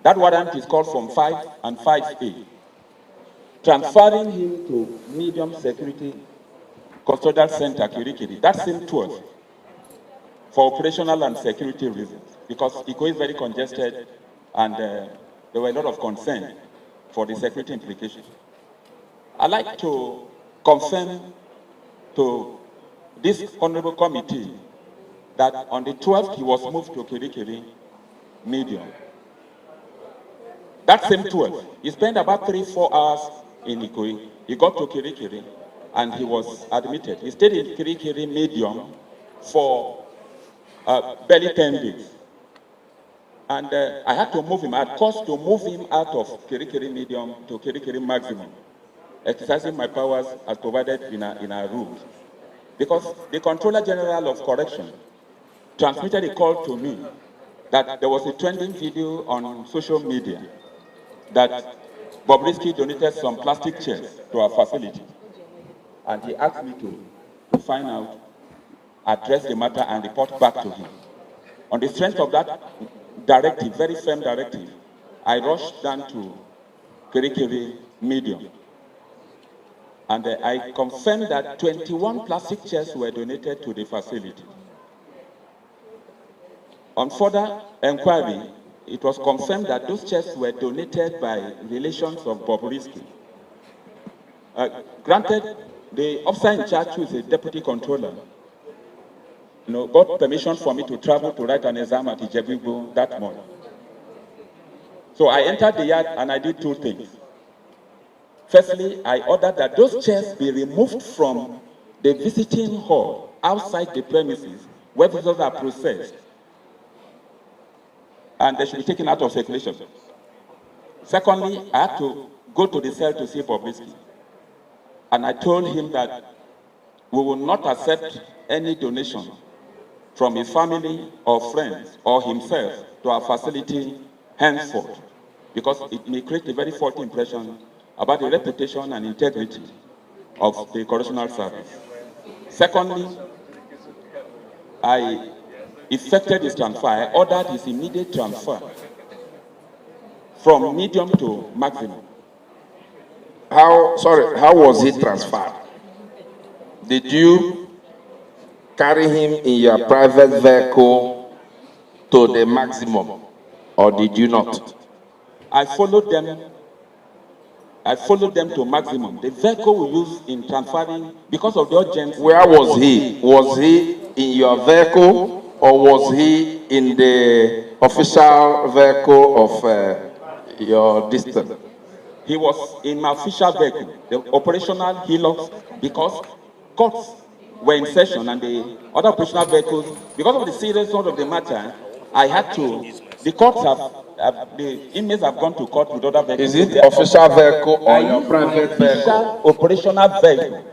That warrant is called Form 5 and 5A. Transferring him to Medium Security Custodial Center, Kirikiri, that same 12, for operational and security reasons, because Ikoyi is very congested and there were a lot of concern for the security implications. I'd like to confirm to this honorable committee that on the 12th he was moved to Kirikiri Medium. That same 12th, he spent about 3-4 hours in Ikoyi. He got to Kirikiri and he was admitted. He stayed in Kirikiri Medium for barely 10 days. And I had to move him. I had cost to move him out of Kirikiri Medium to Kirikiri Maximum, exercising my powers as provided in our rules. Because the Controller General of Correction transmitted a call to me that there was a trending video on social media that Bobrisk donated some plastic chairs to our facility. And he asked me to find out, address the matter, and report back to him. On the strength of that directive, very firm directive, I rushed down to Kirikiri Medium. And I confirmed that 21 plastic chairs were donated to the facility. On further inquiry, it was confirmed that those chairs were donated by relations of Bobrisk. Granted, the officer in charge, who is a deputy controller, got permission for me to travel to write an exam at Ijebu that morning. So I entered the yard and I did 2 things. Firstly, I ordered that those chairs be removed from the visiting hall outside the premises where visitors are processed, and they should be taken out of circulation. Secondly, I had to go to the cell to see Bobrisk. And I told him that we will not accept any donation from his family or friends or himself to our facility henceforth, because it may create a very faulty impression about the reputation and integrity of the correctional service. Secondly, I effected his transfer. I ordered his immediate transfer from medium to maximum. How was he transferred? Did you carry him in your private vehicle to the maximum, or did you not? I followed them to maximum. The vehicle we use in transferring, because of the urgency. Where was he? Was he in your vehicle, or was he in the official vehicle of your district? He was in my official vehicle, the operational helix, because courts were in session and the other operational vehicles, because of the seriousness of the matter, I had to, the courts the inmates have gone to court with other vehicles. Is it official vehicle or your private vehicle? Operational vehicle.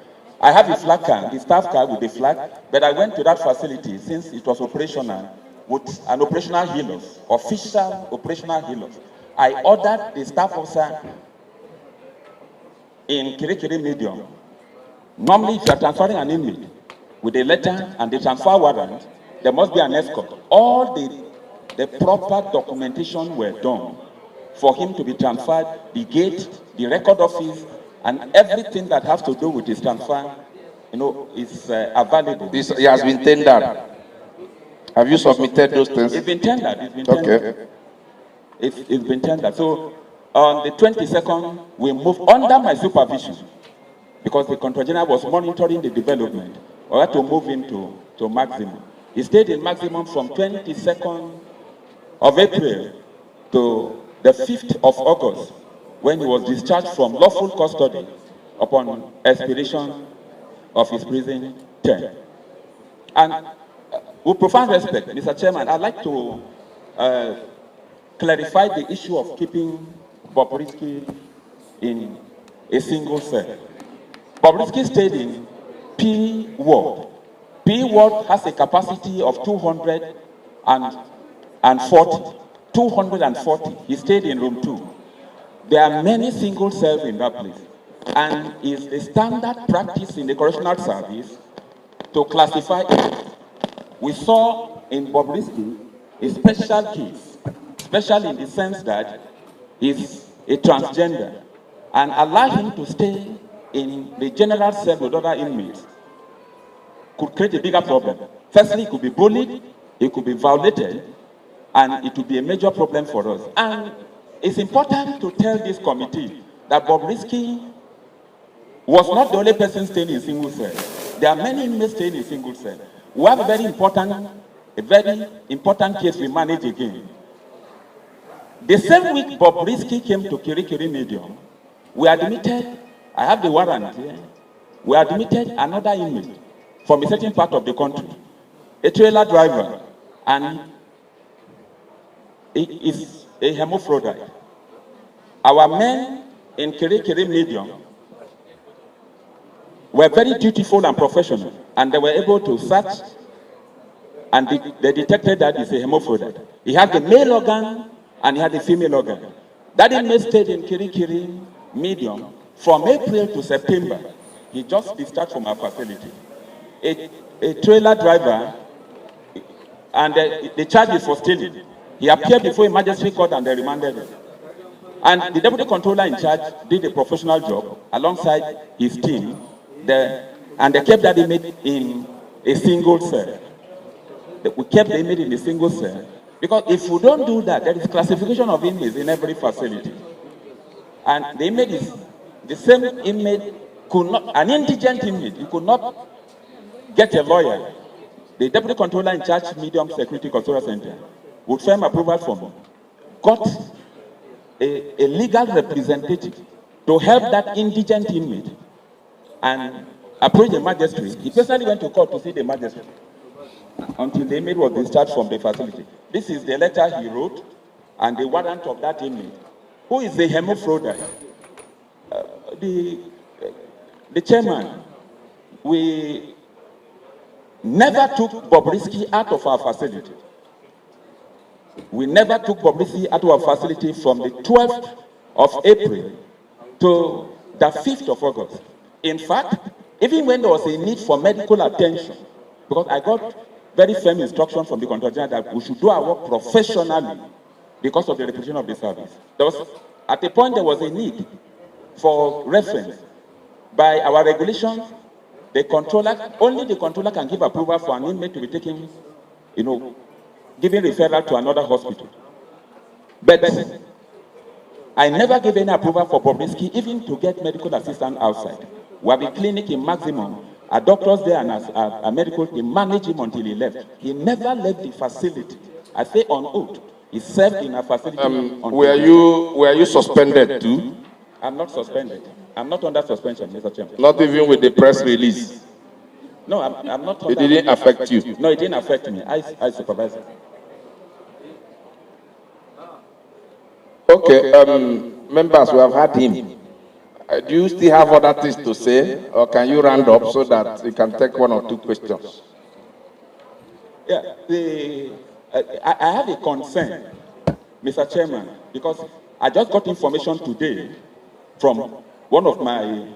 I have a flag car, the staff car with the flag, but I went to that facility since it was operational with an operational helix, official operational helix. I ordered the staff officer in Kirikiri medium. Normally, if you are transferring an inmate with a letter and the transfer warrant, there must be an escort. All the proper documentation were done for him to be transferred, the gate, the record office, and everything that has to do with his transfer, is available. He has been tendered. Have you submitted those things? It's been tendered. It's been tendered. Okay. It's been tendered. So on the 22nd, we moved under my supervision because the Control General was monitoring the development. We had to move him to maximum. He stayed in maximum from 22nd of April to the 5th of August, when he was discharged from lawful custody upon expiration of his prison term. And with profound respect, Mr. Chairman, I'd like to clarify the issue of keeping Bobrisk in a single cell. Bobrisk stayed in P ward. P ward has a capacity of 240. 240. He stayed in room 2. There are many single cells in that place. And it's the standard practice in the correctional service to classify it. We saw in Bobrisk a special case, especially in the sense that he's a transgender, and allow him to stay in the general cell with other inmates could create a bigger problem. Firstly, he could be bullied, he could be violated, and it would be a major problem for us. And it's important to tell this committee that Bobrisk was not the only person staying in single cell. There are many inmates staying in single cell. We have a very important case we manage again. The same week Bobrisk came to Kirikiri Medium, we admitted, I have the warrant here, we admitted another inmate from a certain part of the country, a trailer driver, and he is a hermaphrodite. Our men in Kirikiri Medium were very dutiful and professional, and they were able to search, and they detected that he's a hermaphrodite. He had the male organ and he had the female organ. That inmate stayed in Kirikiri Medium from April to September. He just discharged from our facility. A trailer driver, and the charge is for stealing. He appeared before a magistrate court and they remanded him. And the deputy controller in charge did a professional job alongside his team, and they kept that inmate in a single cell. We kept the inmate in a single cell, because if we don't do that, there is classification of inmates in every facility. And the inmate is, the same inmate could not, an indigent inmate, he could not get a lawyer. The deputy controller in charge, Medium Security Custodial Center, would firm approval for him, got a legal representative to help that indigent inmate and approach the magistrate. He personally went to court to see the magistrate until the inmate was discharged from the facility. This is the letter he wrote and the warrant of that inmate who is the hemophilia? The chairman, we never took Bobrisk out of our facility. We never took Bobrisk out of our facility from the 12th of April to the 5th of August. In fact, even when there was a need for medical attention, because I got very firm instruction from the Controller General that we should do our work professionally because of the reputation of the service. There was, at a point, there was a need for reference. By our regulations, the controller, only the controller can give approval for an inmate to be taken, giving referral to another hospital. But I never gave any approval for Bobrisk even to get medical assistance outside. We have a clinic in Maximum, our doctors there and a medical team managed him until he left. He never left the facility. I say on oath, he served in a facility. Were you suspended too? I'm not suspended. I'm not under suspension, Mr. Chairman. Not even with the press release? No, I'm not. It didn't affect you? No, it didn't affect me. I supervise it. Okay, members, we have had him. Do you still have other things to say, or can you round up so that you can take one or two questions? Yeah, I have a concern, Mr. Chairman, because I just got information today from one of my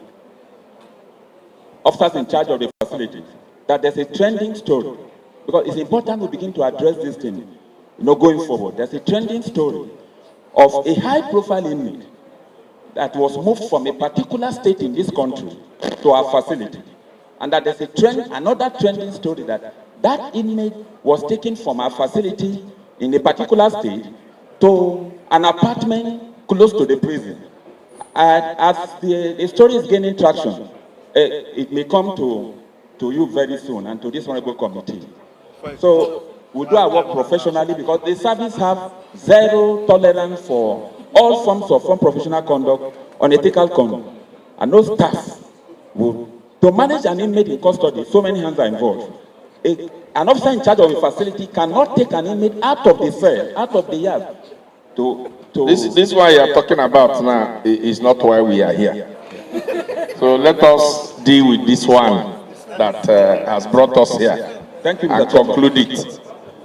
officers in charge of the facility that there's a trending story, because it's important we begin to address this thing, going forward. There's a trending story of a high-profile inmate that was moved from a particular state in this country to our facility, and that there's another trending story that that inmate was taken from our facility in a particular state to an apartment close to the prison. And as the story is gaining traction, it may come to you very soon and to this honorable committee. So we do our work professionally because the service have zero tolerance for all forms of unprofessional conduct, unethical conduct, and no staff will. To manage an inmate in custody, so many hands are involved. An officer in charge of a facility cannot take an inmate out of the cell, out of the yard. This what you are talking about now is not why we are here. So let us deal with this one that has brought us here. Thank you, and conclude it.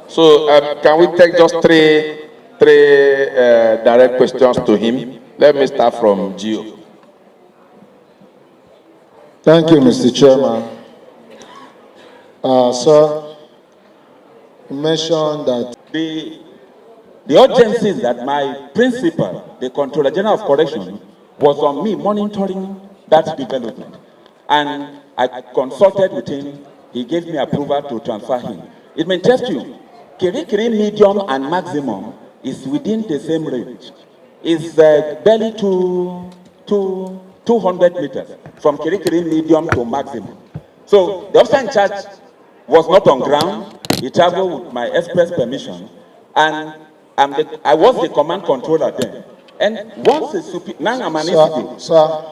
So can we take just three direct questions to him? Let me start from Gio. Thank you, Mr. Chairman. Sir, you mentioned that the urgency that my principal, the Controller General of Correction, was on me monitoring that development. And I consulted with him. He gave me approval to transfer him. It may test you. Kirikiri medium and maximum is within the same range. It's barely 200 meters from Kirikiri medium to maximum. So the officer in charge was not on ground. He traveled with my express permission, and I was the command controller then. And once now I'm an Sir,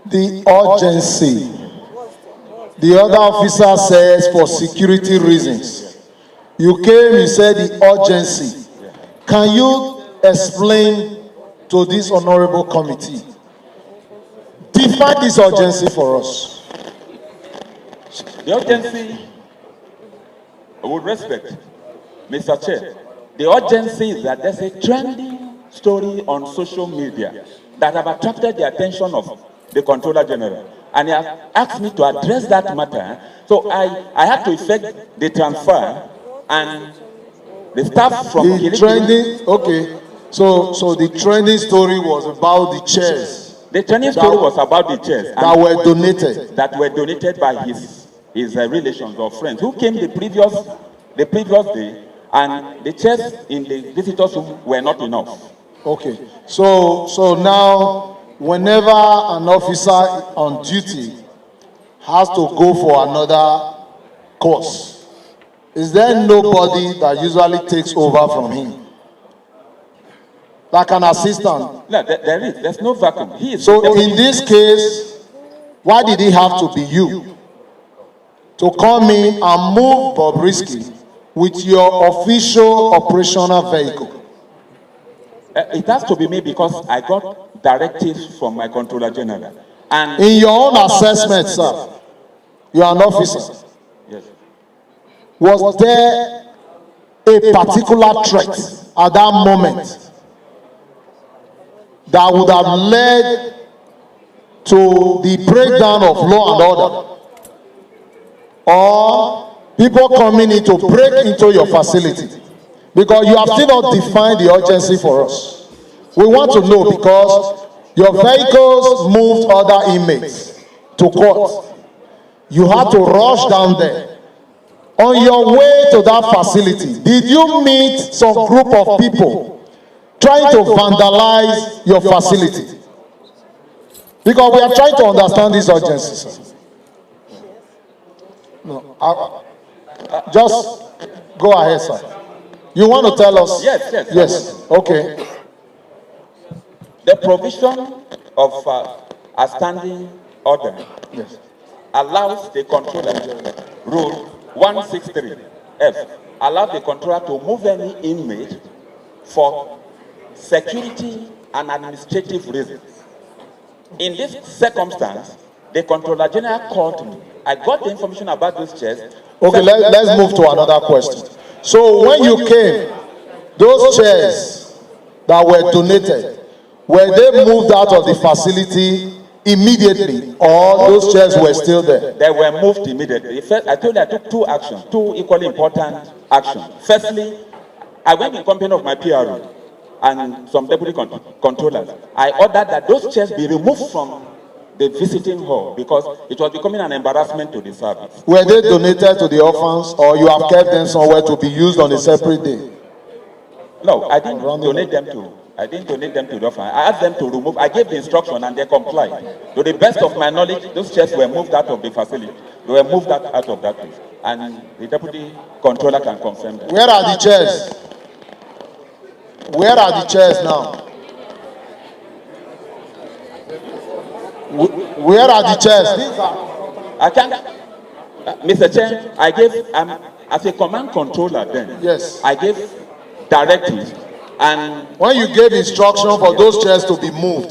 the urgency. The other officer says for security reasons. You came, you said the urgency. Can you explain to this honorable committee? Define this urgency for us. The urgency, with respect, Mr. Chair, the urgency is that there's a trending story on social media that have attracted the attention of the Controller General. And he has asked me to address that matter. So I had to effect the transfer, and the staff from the trending, okay. So the trending story was about the chairs. The trending story was about the chairs that were donated. That were donated by his relations or friends who came the previous day, and the chairs in the visitors' room were not enough. Okay. So now, whenever an officer on duty has to go for another course, is there nobody that usually takes over from him? Like an assistant? No, there is. There's no vacuum. So in this case, why did it have to be you to come in and move Bobrisk with your official operational vehicle? It has to be me because I got directives from my Controller General. And in your own assessment, sir, you are an officer. yes. Was there a particular threat at that moment that would have led to the breakdown of law and order, or people coming in to break into your facility? Because you have still not defined the urgency for us. We want to know, because your vehicles moved other inmates to court. You had to rush down there. On your way to that facility, did you meet some group of people trying to vandalize your facility? Because we are trying to understand this urgency, sir. No, just go ahead, sir. You want to tell us? Yes. Yes. Okay. The provision of a standing order allows the controller, rule 163F, allows the controller to move any inmate for security and administrative reasons. In this circumstance, the Controller General called me. I got the information about those chairs. Okay, let's move to another question. So when you came, those chairs that were donated, were they moved out of the facility immediately, or those chairs were still there? They were moved immediately. First, I told you I took two actions, two equally important actions. Firstly, I went in company of my PRO and some deputy controllers. I ordered that those chairs be removed from the visiting hall because it was becoming an embarrassment to the service. Were they donated to the orphans, or you have kept them somewhere to be used on a separate day? No, I didn't donate them to. I didn't donate them to the orphan. I asked them to remove. I gave the instruction and they complied. To the best of my knowledge, those chairs were moved out of the facility. They were moved out of that place, and the deputy controller can confirm that. Where are the chairs? Where are the chairs now? Where are the chairs? I can't. Mr. Chair, I gave, as a command controller then, yes, I gave directives. And when you gave instruction for those chairs to be moved,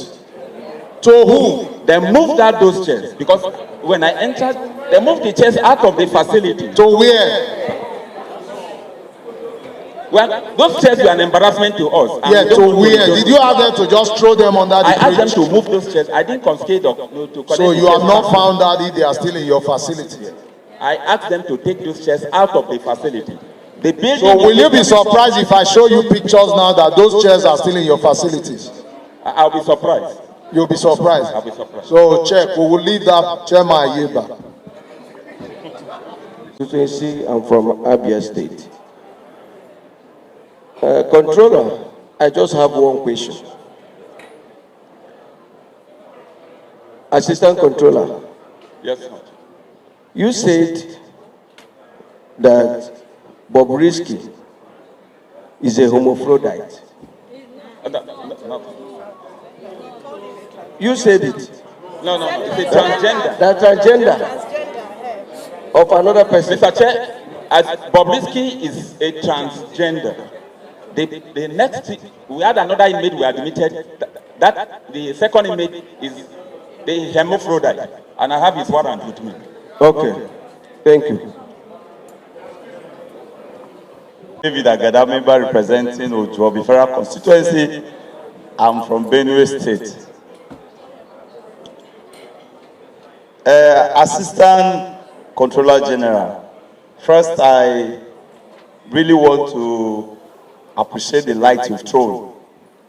to who? They moved out those chairs because when I entered, they moved the chairs out of the facility. To where? Well, those chairs were an embarrassment to us. Yeah, to where? Did you have them to just throw them under the bridge? I asked them to move those chairs. I didn't confiscate to collect. So you have not found out if they are still in your facility? I asked them to take those chairs out of the facility. So will you be surprised if I show you pictures now that those chairs are still in your facilities? I'll be surprised. You'll be surprised? I'll be surprised. So check, we will leave that. Chairman, I yield back. I'm from Abia State. Controller, I just have one question. Assistant Controller. Yes, sir. You said that Bobrisk is a hermaphrodite. You said it. No, it's a transgender. That transgender of another person. Mr. Chair, as Bobrisk is a transgender. The next, we had another inmate we admitted. That the second inmate is the hermaphrodite, and I have his warrant with me. Okay, thank you. David Agada, member representing Ojuobi Federal Constituency. I'm from Benue State. Assistant Controller General, first I really want to appreciate the light you've thrown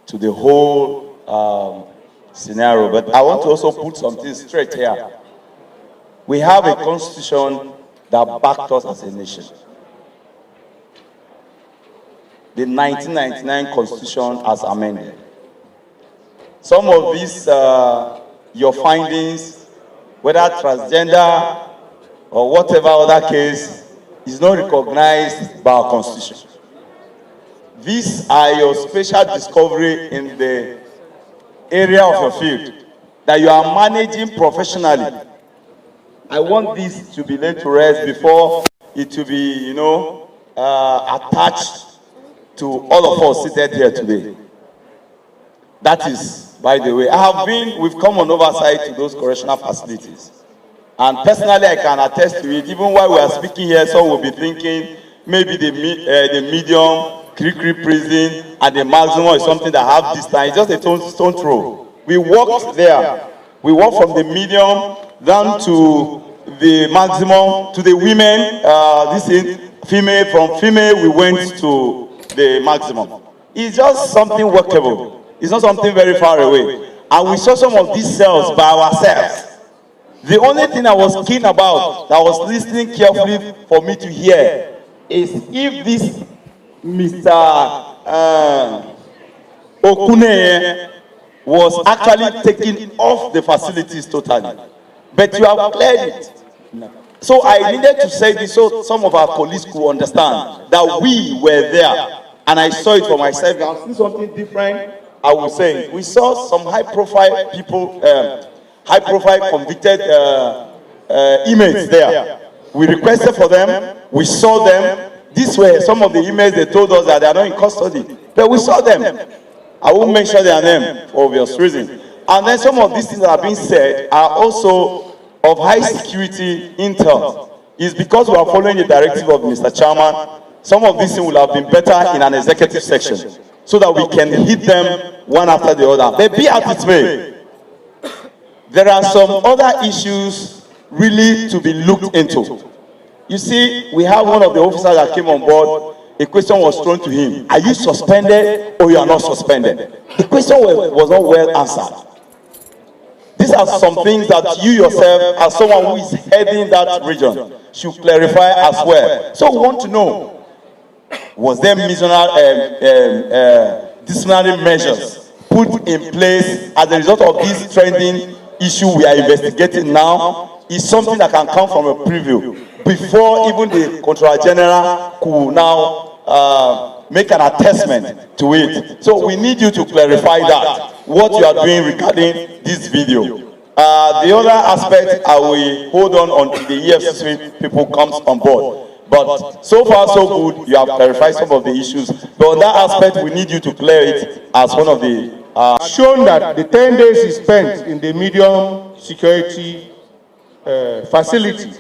to the whole scenario, but I want to also put something straight here. We have a constitution that backed us as a nation. The 1999 Constitution as amended. Some of these, your findings, whether transgender or whatever other case, is not recognized by our Constitution. These are your special discovery in the area of your field that you are managing professionally. I want this to be laid to rest before it to be, attached to all of us seated here today. That is, by the way, we've come on oversight to those correctional facilities. And personally, I can attest to it. Even while we are speaking here, some will be thinking maybe the medium, Kirikiri prison, and the maximum is something that have distance. It's just a stone throw. We walked there. We walked from the medium down to the maximum, to the women, from female, we went to the maximum. It's just something workable. It's not something very far away. And we saw some of these cells by ourselves. The only thing I was keen about, that I was listening carefully for me to hear, is if this Mr. Okune was actually taken off the facilities totally. But you have cleared it. So I needed to say this so some of our colleagues could understand that we were there. And I saw it for myself. I've seen something different, I will say. We saw some high-profile people, high-profile convicted inmates there. We requested for them. We saw them. These were some of the inmates. They told us that they are not in custody. But we saw them. I won't mention their name for obvious reasons. And then some of these things that are being said are also of high security intel. It's because we are following the directive of Mr. Chairman. Some of these things will have been better in an executive section so that we can hit them one after the other. But be as it may, there are some other issues really to be looked into. You see, we have one of the officers that came on board. A question was thrown to him. Are you suspended or you are not suspended? The question was not well answered. These are some things that you yourself, as someone who is heading that region, should clarify as well. So we want to know, was there disciplinary measures put in place as a result of this trending issue we are investigating now? Is something that can come from a preview before even the Controller General could now make an attestment to it. So we need you to clarify that, what you are doing regarding this video. The other aspect, I will hold on until the EFCC people comes on board. But so far so good, you have clarified some of the issues. But on that aspect, we need you to clear it as one of the... shown that the 10 days is spent in the medium security facility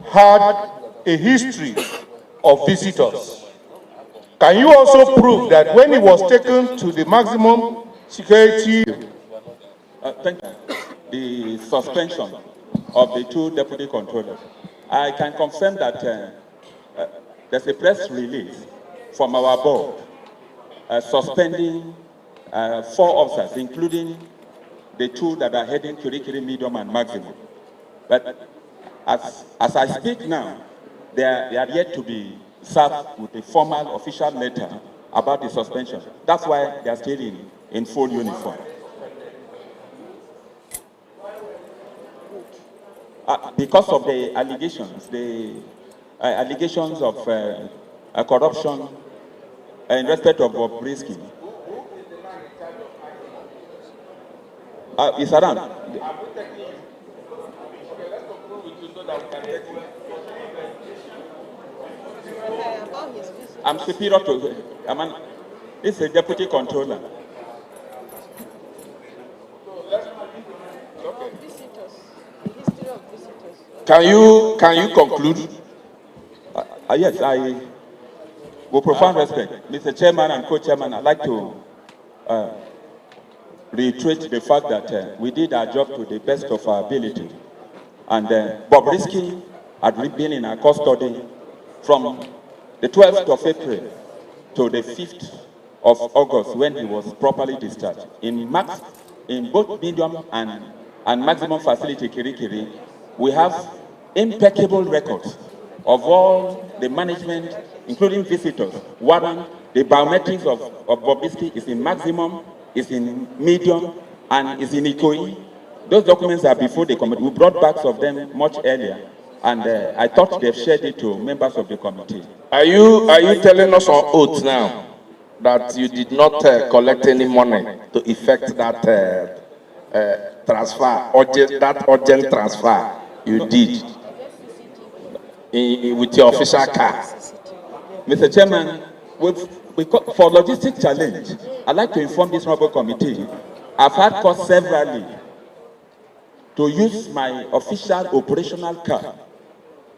had a history of visitors. Can you also prove that when he was taken to the maximum security... Thank you. The suspension of the two deputy controllers. I can confirm that there's a press release from our board suspending 4 officers, including the 2 that are heading Kirikiri medium and maximum. But as I speak now, they are yet to be served with a formal official letter about the suspension. That's why they are still in full uniform. Because of the allegations of corruption in respect of Bobrisk. It's around. I'm superior to. This is a deputy controller. Can you conclude? Yes, I with profound respect, Mr. Chairman and Co-Chairman, I'd like to reiterate the fact that we did our job to the best of our ability. And Bobrisk had been in our custody from the 12th of April to the 5th of August when he was properly discharged. In both medium and maximum facility Kirikiri, we have impeccable records of all the management, including visitors, warrant, the biometrics of Bobrisk is in maximum, is in medium, and is in Ikoyi. Those documents are before the committee. We brought backs of them much earlier, and I thought they've shared it to members of the committee. Are you telling us on oath now that you did not collect any money to effect that transfer, that urgent transfer you did with your official car? Mr. Chairman, we've because for logistic challenge, I'd like to inform this honorable committee, I've had cause severally to use my official operational car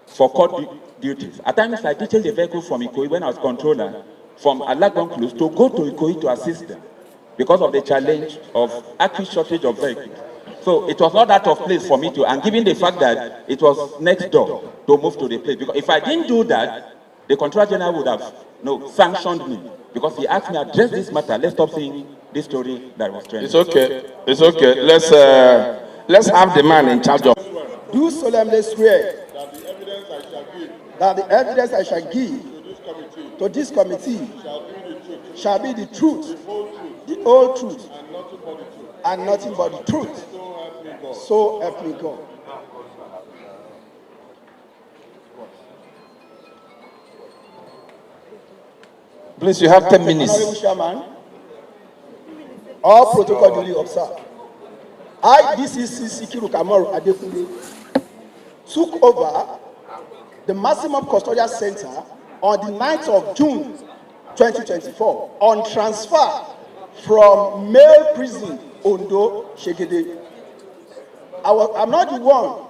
for court duties. At times, I detailed the vehicle from Ikoyi when I was controller, from Alagbon Close to go to Ikoyi to assist them because of the challenge of acute shortage of vehicles. So it was not that of place for me to, and given the fact that it was next door, to move to the place. Because if I didn't do that, the Controller General would have sanctioned me because he asked me to address this matter. Let's stop saying this story that was trending. It's okay. It's okay. Let's have the man in charge of. Do solemnly swear that the evidence I shall give to this committee shall be the truth, the whole truth, and nothing but the truth. So help me God. Please, you have 10 minutes. Honorable Chairman, all protocol duly observed. I, DCC Sikiru Kamaru Adekunle, took over the Maximum Custodial Center on the 9th of June 2024 on transfer from male prison Ondo Shegede. I'm not the one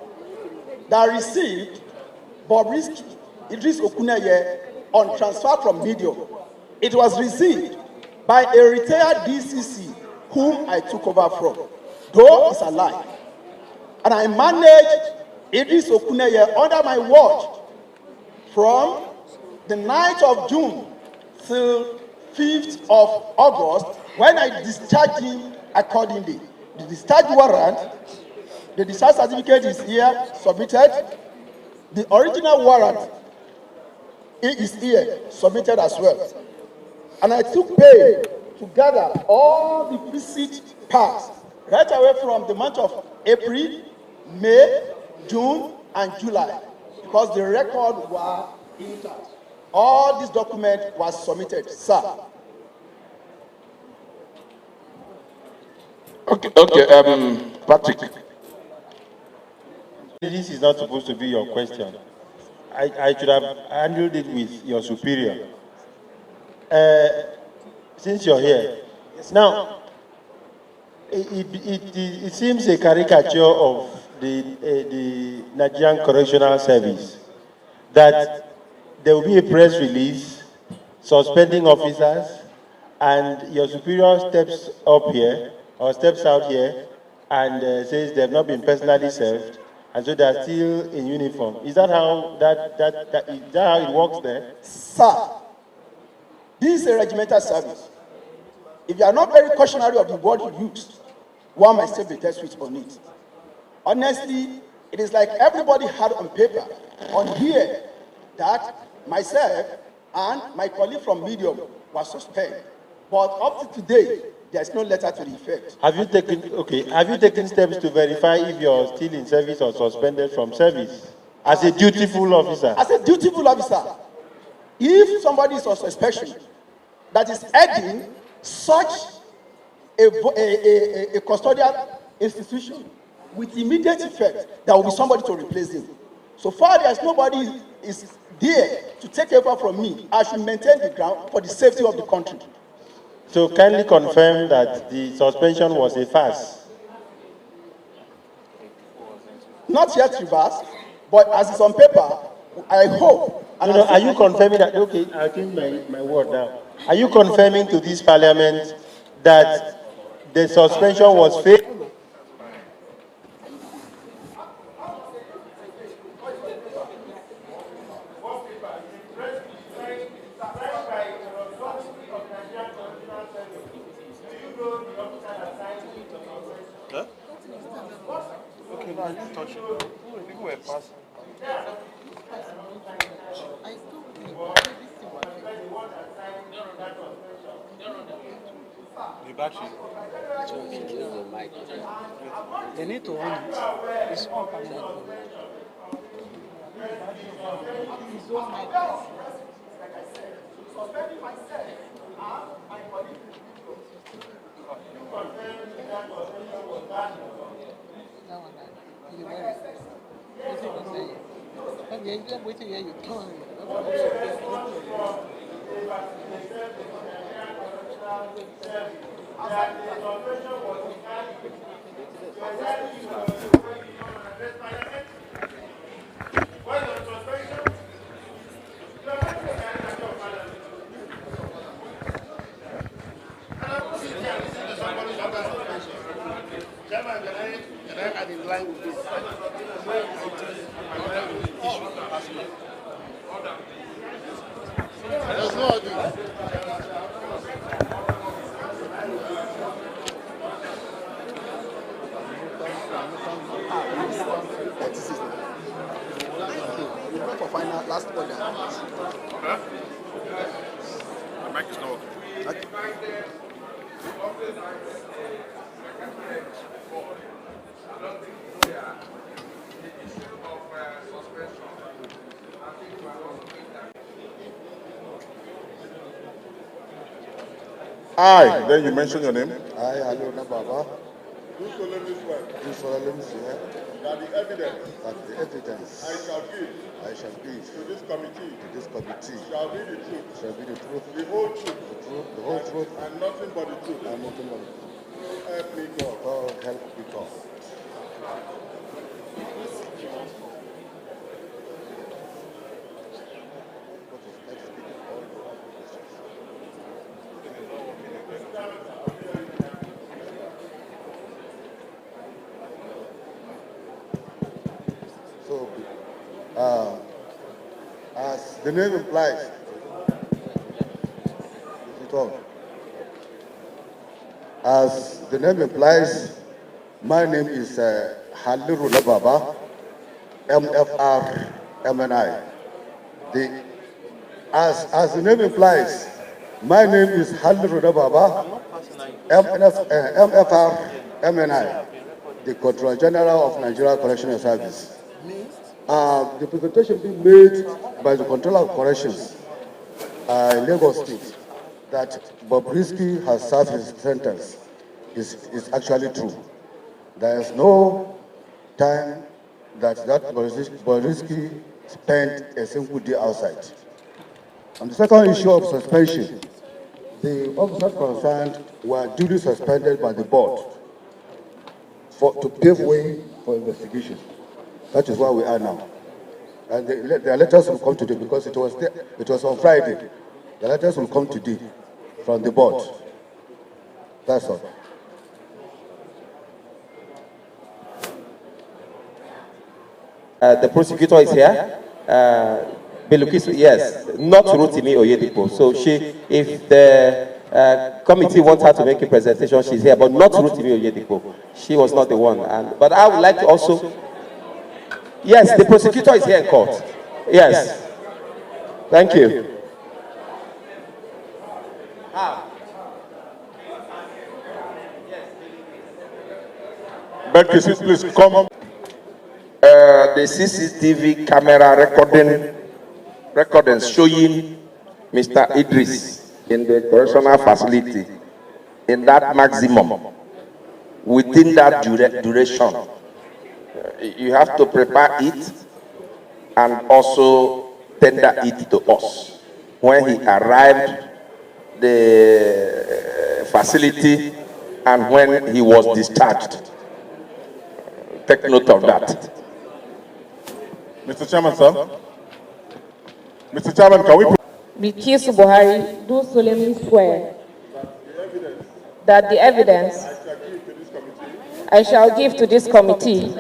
that received Bobrisk Idris Okuneye on transfer from medium. It was received by a retired DCC whom I took over from, though he's alive. And I managed Idris Okuneye under my watch from the 9th of June till 5th of August, when I discharged him accordingly. The discharge warrant, the discharge certificate is here, submitted. The original warrant is here, submitted as well. And I took pay to gather all the receipt parts right away from the month of April, May, June, and July, because the record was intact. All these documents were submitted, sir. Okay, Patrick. This is not supposed to be your question. I should have handled it with your superior. Since you're here, now, it seems a caricature of the Nigerian Correctional Service that there will be a press release suspending officers, and your superior steps up here or steps out here and says they have not been personally served, and so they are still in uniform. Is that how is that how it works there? Sir, this is a regimental service. If you are not very cautionary of the word you used, one might still be test switch on it. Honestly, it is like everybody had on paper, on here, that myself and my colleague from Medium were suspended. But up to today, there is no letter to the effect. Have you taken steps to verify if you're still in service or suspended from service as a dutiful officer? As a dutiful officer, if somebody is on suspension that is heading such a custodial institution with immediate effect, there will be somebody to replace him. So far, there's nobody is there to take over from me. I should maintain the ground for the safety of the country. So kindly confirm that the suspension was a farce. Not yet reversed, but as it's on paper, I hope. And are you confirming that? Okay, I'll give my word now. Are you confirming to this parliament that the suspension was fake? Okay, no, I didn't touch it. People were passing. The battery. They need to on it. It's on permanent. For final last order. Huh? The mic is not working. Aye. Then you mention your name. I, Alona Baba, Do solemnly swear do solemnly swear that the evidence that the evidence I shall give I shall give to this committee to this committee shall be the truth, shall be the truth, the whole truth, the whole truth, and nothing but the truth. and nothing but the truth. So help me God. God help me God. So, as the name implies, as the name implies, my name is Haliru Baba, MFR MNI. As the name implies, my name is Haliru Baba, MFR MNI, the Controller General of Nigeria Correctional Service. The presentation being made by the Controller of Corrections in Lagos State that Bobrisk has served his sentence is actually true. There is no time that Bobrisk spent a single day outside. On the second issue of suspension, the officers concerned were duly suspended by the board to pave way for investigation. That is where we are now. And the letters will come today because it was on Friday. The letters will come today from the board. That's all. The prosecutor is here. Belukis, yes, not Rotimi Oyedipo. So if the committee wants her to make a presentation, she's here, but not Rotimi Oyedipo. She was not the one. But I would like to also, yes, the prosecutor is here in court. Yes. Thank you. Becky, please come. The CCTV camera recordings showing Mr. Idris in the correctional facility in that maximum within that duration. You have to prepare it and also tender it to us. When he arrived the facility and when he was discharged. Take note of that. Mr. Chairman, sir. Mr. Chairman, can we... Bilkisu Buhari, do solemnly swear that the evidence I shall give to this committee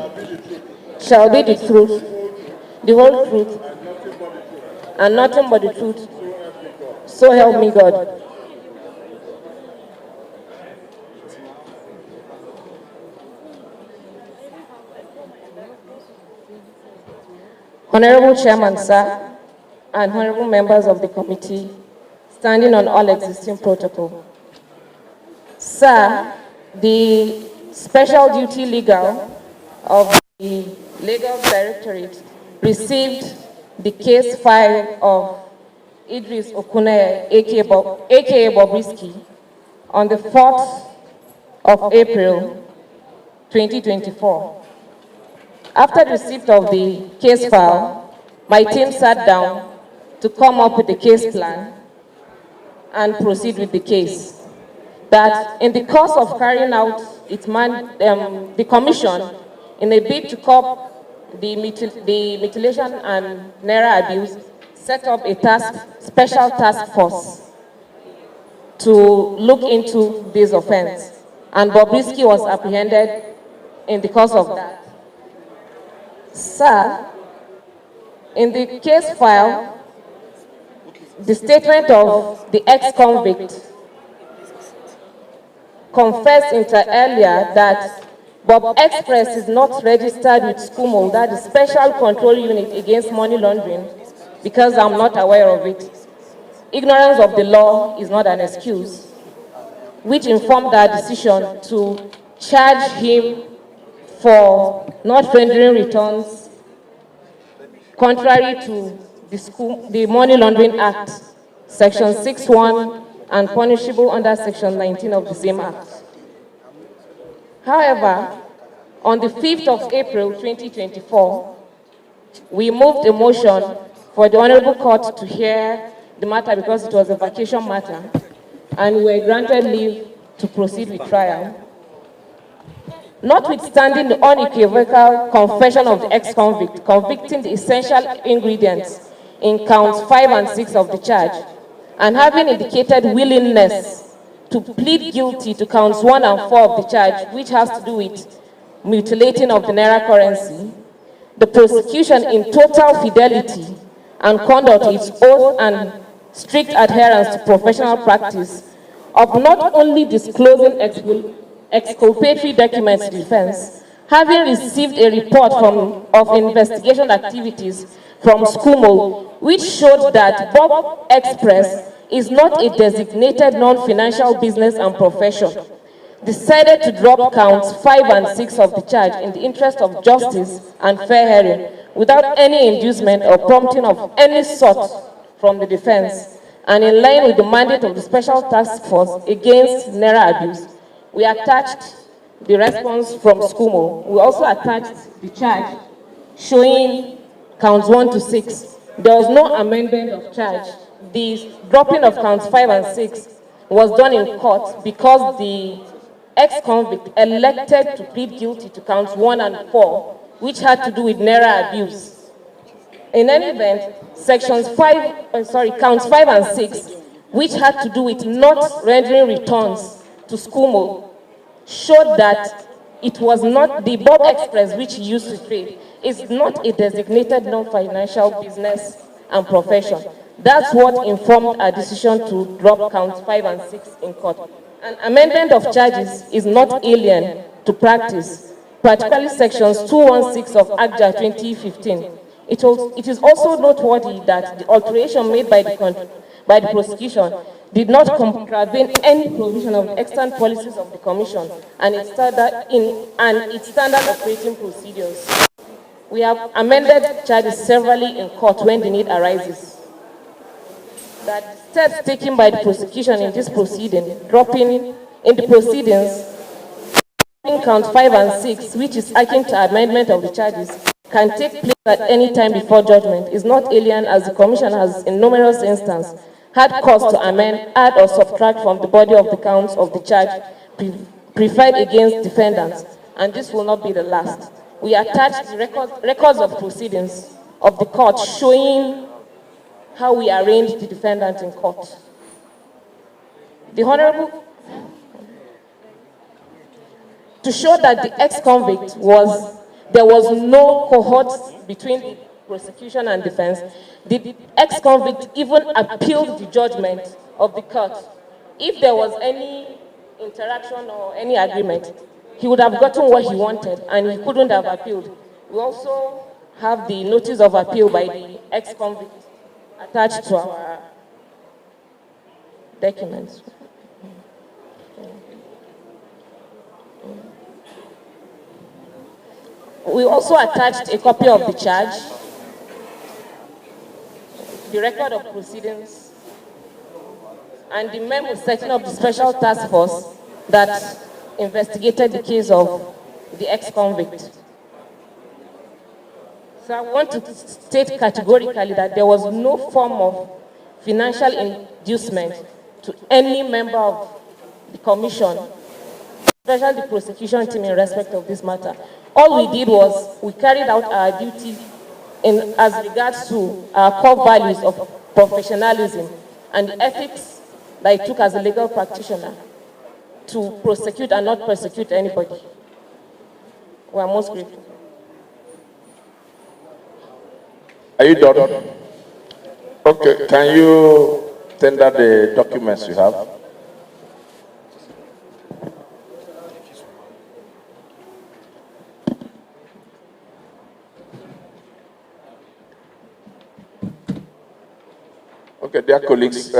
shall be the truth, the whole truth, and nothing but the truth. So help me God. Honorable Chairman, sir, and honorable members of the committee, standing on all existing protocol. Sir, the Special Duty Legal of the Lagos Directorate received the case file of Idris Okuneye, aka Bobrisk, on the 4th of April, 2024. After receipt of the case file, my team sat down to come up with a case plan and proceed with the case. That in the course of carrying out the commission, in a bid to curb the mutilation and naira abuse, set up a special task force to look into this offense. And Bobrisk was apprehended in the course of that. Sir, in the case file, the statement of the ex-convict confessed inter alia that Bob Express is not registered with SCUMO, that is Special Control Unit Against Money Laundering, because I'm not aware of it. Ignorance of the law is not an excuse, which informed our decision to charge him for not rendering returns contrary to the Money Laundering Act, Section 6(1), and punishable under Section 19 of the same Act. However, on the 5th of April 2024, we moved a motion for the Honorable Court to hear the matter because it was a vacation matter, and we were granted leave to proceed with trial. Notwithstanding the unequivocal confession of the ex-convict, convicting the essential ingredients in counts 5 and 6 of the charge, and having indicated willingness to plead guilty to counts 1 and 4 of the charge, which has to do with mutilating of the naira currency, the prosecution, in total fidelity and conduct its oath and strict adherence to professional practice of not only disclosing exculpatory documents to defense, having received a report of investigation activities from SCUMO, which showed that Bob Express is not a designated non-financial business and profession, decided to drop counts 5 and 6 of the charge in the interest of justice and fair hearing, without any inducement or prompting of any sort from the defense, and in line with the mandate of the Special Task Force Against Naira Abuse. We attached the response from SCUMO. We also attached the charge showing counts 1 to 6. There was no amendment of charge. The dropping of counts 5 and 6 was done in court because the ex-convict elected to plead guilty to counts 1 and 4, which had to do with naira abuse. In any event, counts 5 and 6, which had to do with not rendering returns to SCUMO, showed that it was not the Bob Express which he used to trade, is not a designated non-financial business and profession. That's what informed our decision to drop counts 5 and 6 in court. An amendment of charges is not alien to practice, particularly sections 216 of ACJA 2015. It is also noteworthy that the alteration made by the prosecution did not contravene any provision of the extant policies of the Commission and its standard operating procedures. We have amended charges severally in court when the need arises. That steps taken by the prosecution in this proceeding, dropping counts 5 and 6, which is akin to amendment of the charges, can take place at any time before judgment, is not alien, as the Commission has in numerous instances had cause to amend, add or subtract from the body of the counts of the charge preferred against defendants, and this will not be the last. We attached the records of proceedings of the court showing how we arranged the defendant in court. The Honorable, to show that the ex-convict there was no cohort between the prosecution and defense, the ex-convict even appealed the judgment of the court. If there was any interaction or any agreement, he would have gotten what he wanted and he couldn't have appealed. We also have the notice of appeal by the ex-convict attached to our documents. We also attached a copy of the charge, the record of proceedings, and the memo setting up the special task force that investigated the case of the ex-convict. So I want to state categorically that there was no form of financial inducement to any member of the commission, especially the prosecution team in respect of this matter. All we did was we carried out our duty in as regards to our core values of professionalism and the ethics that I took as a legal practitioner to prosecute and not persecute anybody. We are most grateful. Are you done? Okay, can you tender the documents you have? Okay, dear colleagues, do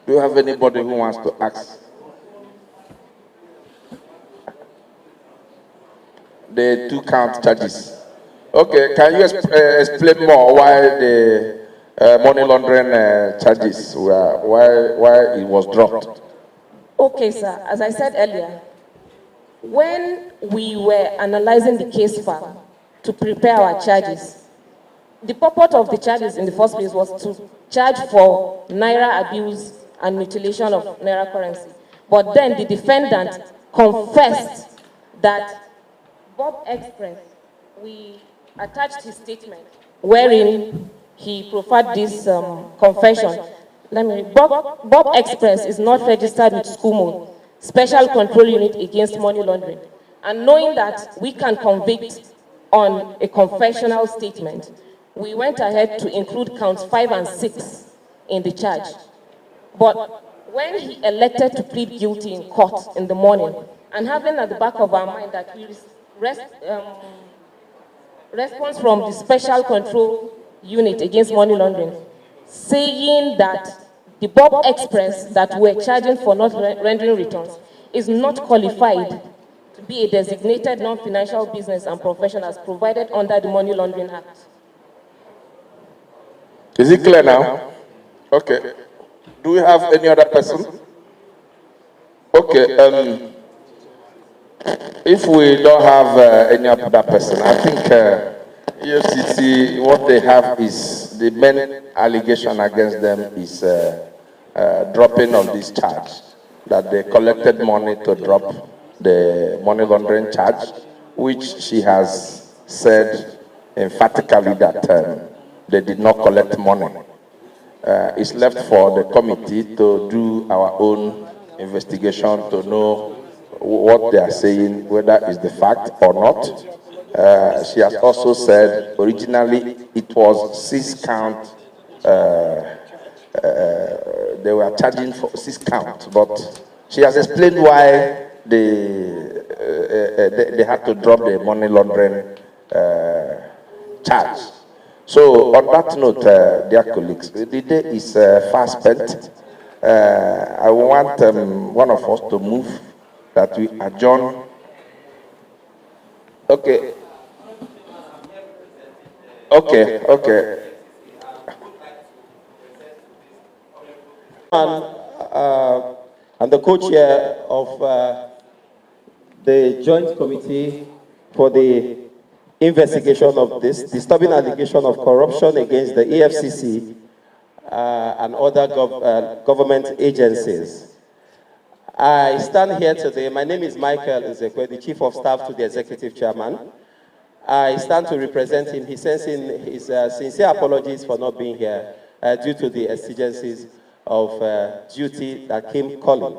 you have anybody who wants to ask? The 2 count charges. Okay, can you explain more why the money laundering charges were, why it was dropped? Okay, sir. As I said earlier, when we were analyzing the case file to prepare our charges, the purpose of the charges in the first place was to charge for naira abuse and mutilation of naira currency. But then the defendant confessed that Bob Express, we attached his statement wherein he proffered this confession. Bob Express is not registered with SCUMO, Special Control Unit Against Money Laundering. And knowing that we can convict on a confessional statement, we went ahead to include counts 5 and 6 in the charge. But when he elected to plead guilty in court in the morning, and having at the back of our mind that we response from the Special Control Unit Against Money Laundering, saying that the Bob Express that we're charging for not rendering returns is not qualified to be a designated non-financial business and profession as provided under the Money Laundering Act. Is it clear now? Okay. Do we have any other person? Okay. If we don't have any other person, I think EFCC, what they have is the main allegation against them is dropping of this charge, that they collected money to drop the money laundering charge, which she has said emphatically that they did not collect money. It's left for the committee to do our own investigation to know what they are saying, whether it's the fact or not. She has also said originally it was 6 count. They were charging for 6 counts, but she has explained why they had to drop the money laundering charge. So on that note, dear colleagues, the day is fast spent. I want one of us to move that we adjourn. Okay. And the co-chair of the Joint Committee for the investigation of this disturbing allegation of corruption against the EFCC and other government agencies. I stand here today. My name is Michael Nzekwe, the Chief of Staff to the Executive Chairman. I stand to represent him. He sends in his sincere apologies for not being here due to the exigencies of duty that came calling,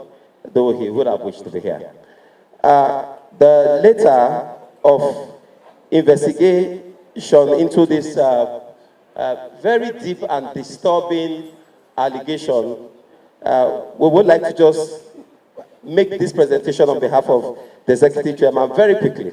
though he would have wished to be here. The letter of investigation into this very deep and disturbing allegation, we would like to just make this presentation on behalf of the Executive Chairman very quickly.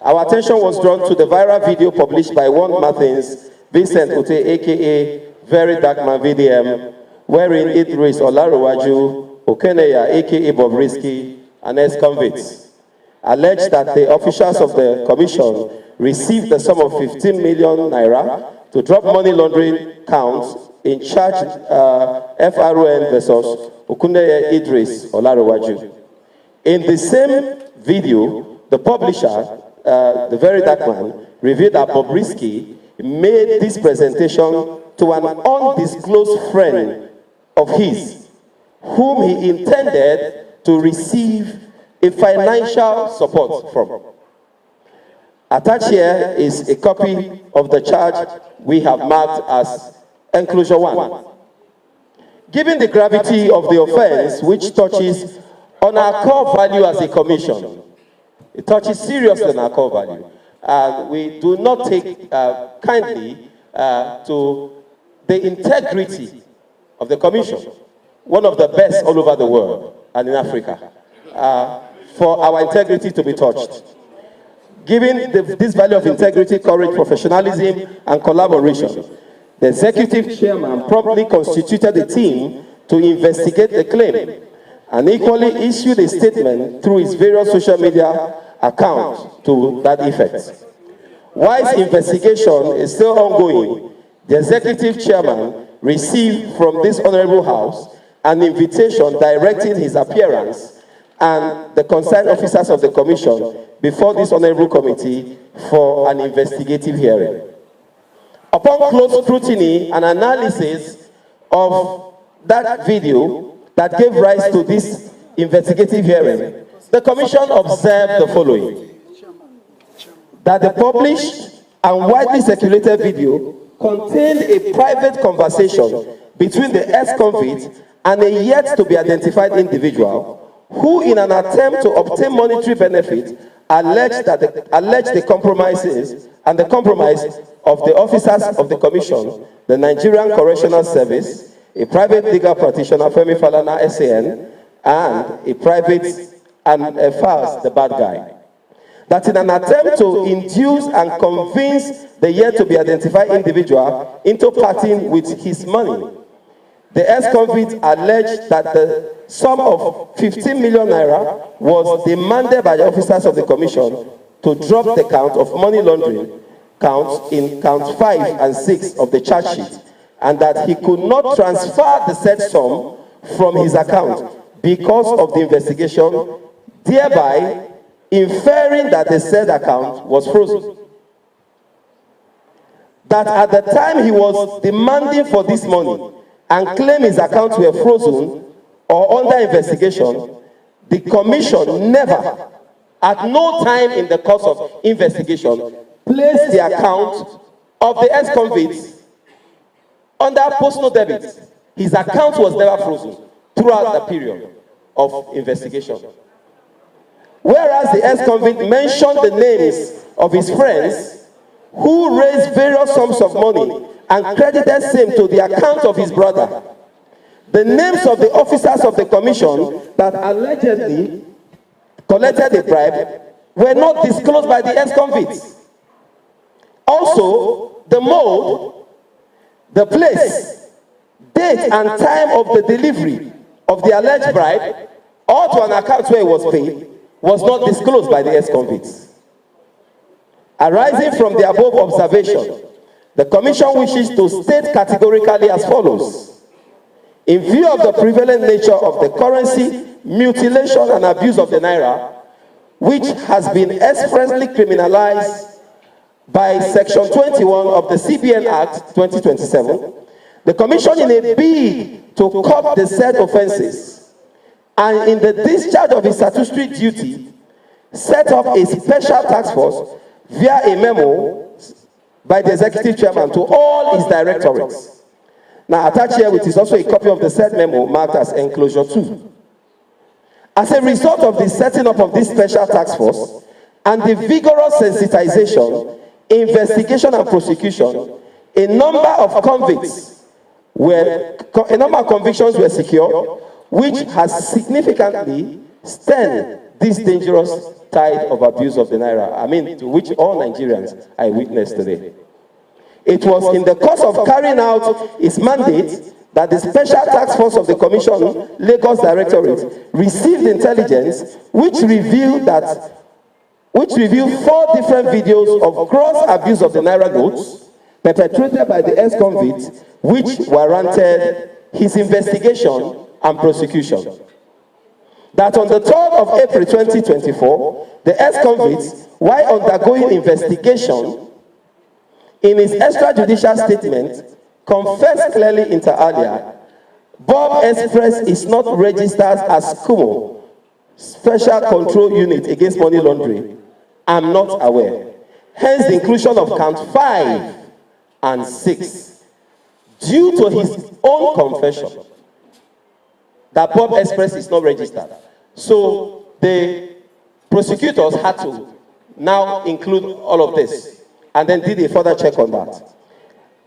Our attention was drawn to the viral video published by one Martins, Vincent Ute, aka Very Dark Man VDM, wherein Idris Olarowaju, Okeneya, aka Bobrisk, and ex-convicts alleged that the officials of the commission received the sum of 15 million naira to drop money laundering counts in charge FRON versus Okuneye Idris Olarowaju. In the same video, the publisher, the Very Dark Man, revealed that Bobrisk made this presentation to an undisclosed friend of his, whom he intended to receive a financial support from. Attached here is a copy of the charge we have marked as Enclosure 1. Given the gravity of the offense, which touches on our core value as a commission, it touches seriously on our core value, and we do not take kindly to the integrity of the commission, one of the best all over the world and in Africa, for our integrity to be touched. Given this value of integrity, courage, professionalism, and collaboration, the executive chairman promptly constituted a team to investigate the claim and equally issued a statement through his various social media accounts to that effect. While his investigation is still ongoing, the executive chairman received from this honorable house an invitation directing his appearance and the concerned officers of the commission before this honorable committee for an investigative hearing. Upon close scrutiny and analysis of that video that gave rise to this investigative hearing, the commission observed the following: that the published and widely circulated video contained a private conversation between the ex-convict and a yet-to-be-identified individual who, in an attempt to obtain monetary benefit, alleged the compromises and the compromise of the officers of the commission, the Nigerian Correctional Service, a private legal practitioner, Femi Falana, SAN, and a private and Fals, the bad guy. That in an attempt to induce and convince the yet-to-be-identified individual into parting with his money, the ex-convict alleged that the sum of 15 million naira was demanded by the officers of the commission to drop the count of money laundering counts in count 5 and 6 of the charge sheet, and that he could not transfer the said sum from his account because of the investigation, thereby inferring that the said account was frozen. That at the time he was demanding for this money and claimed his accounts were frozen or under investigation, the commission never, at no time in the course of investigation, placed the account of the ex-convict under post-no debit. His account was never frozen throughout the period of investigation. Whereas the ex-convict mentioned the names of his friends who raised various sums of money and credited same to the account of his brother, the names of the officers of the commission that allegedly collected a bribe were not disclosed by the ex-convicts. Also, the mode, the place, date and time of the delivery of the alleged bribe or to an account where it was paid was not disclosed by the ex-convicts. Arising from the above observation, the commission wishes to state categorically as follows: in view of the prevalent nature of the currency mutilation and abuse of the naira, which has been expressly criminalized by Section 21 of the CBN Act 2027, the commission, in a bid to curb the said offences and in the discharge of its statutory duty, set up a special task force via a memo by the executive chairman to all its directorates. Now, attached here with is also a copy of the said memo marked as Enclosure 2. As a result of the setting up of this special task force and the vigorous sensitization, investigation and prosecution, a number of convictions were secured, which has significantly stemmed this dangerous tide of abuse of the naira, to which all Nigerians are witness today. It was in the course of carrying out its mandate that the Special Task Force of the Commission Lagos Directorate received intelligence which revealed 4 different videos of gross abuse of the naira notes perpetrated by the ex-convict, which warranted his investigation and prosecution. That on the 3rd of April 2024, the ex-convict, while undergoing investigation, in his extrajudicial statement, confessed clearly inter alia Bob Express is not registered as SCUMO, Special Control Unit Against Money Laundering. I'm not aware. Hence the inclusion of count 5 and 6. Due to his own confession that Bob Express is not registered. So the prosecutors had to now include all of this and then did a further check on that.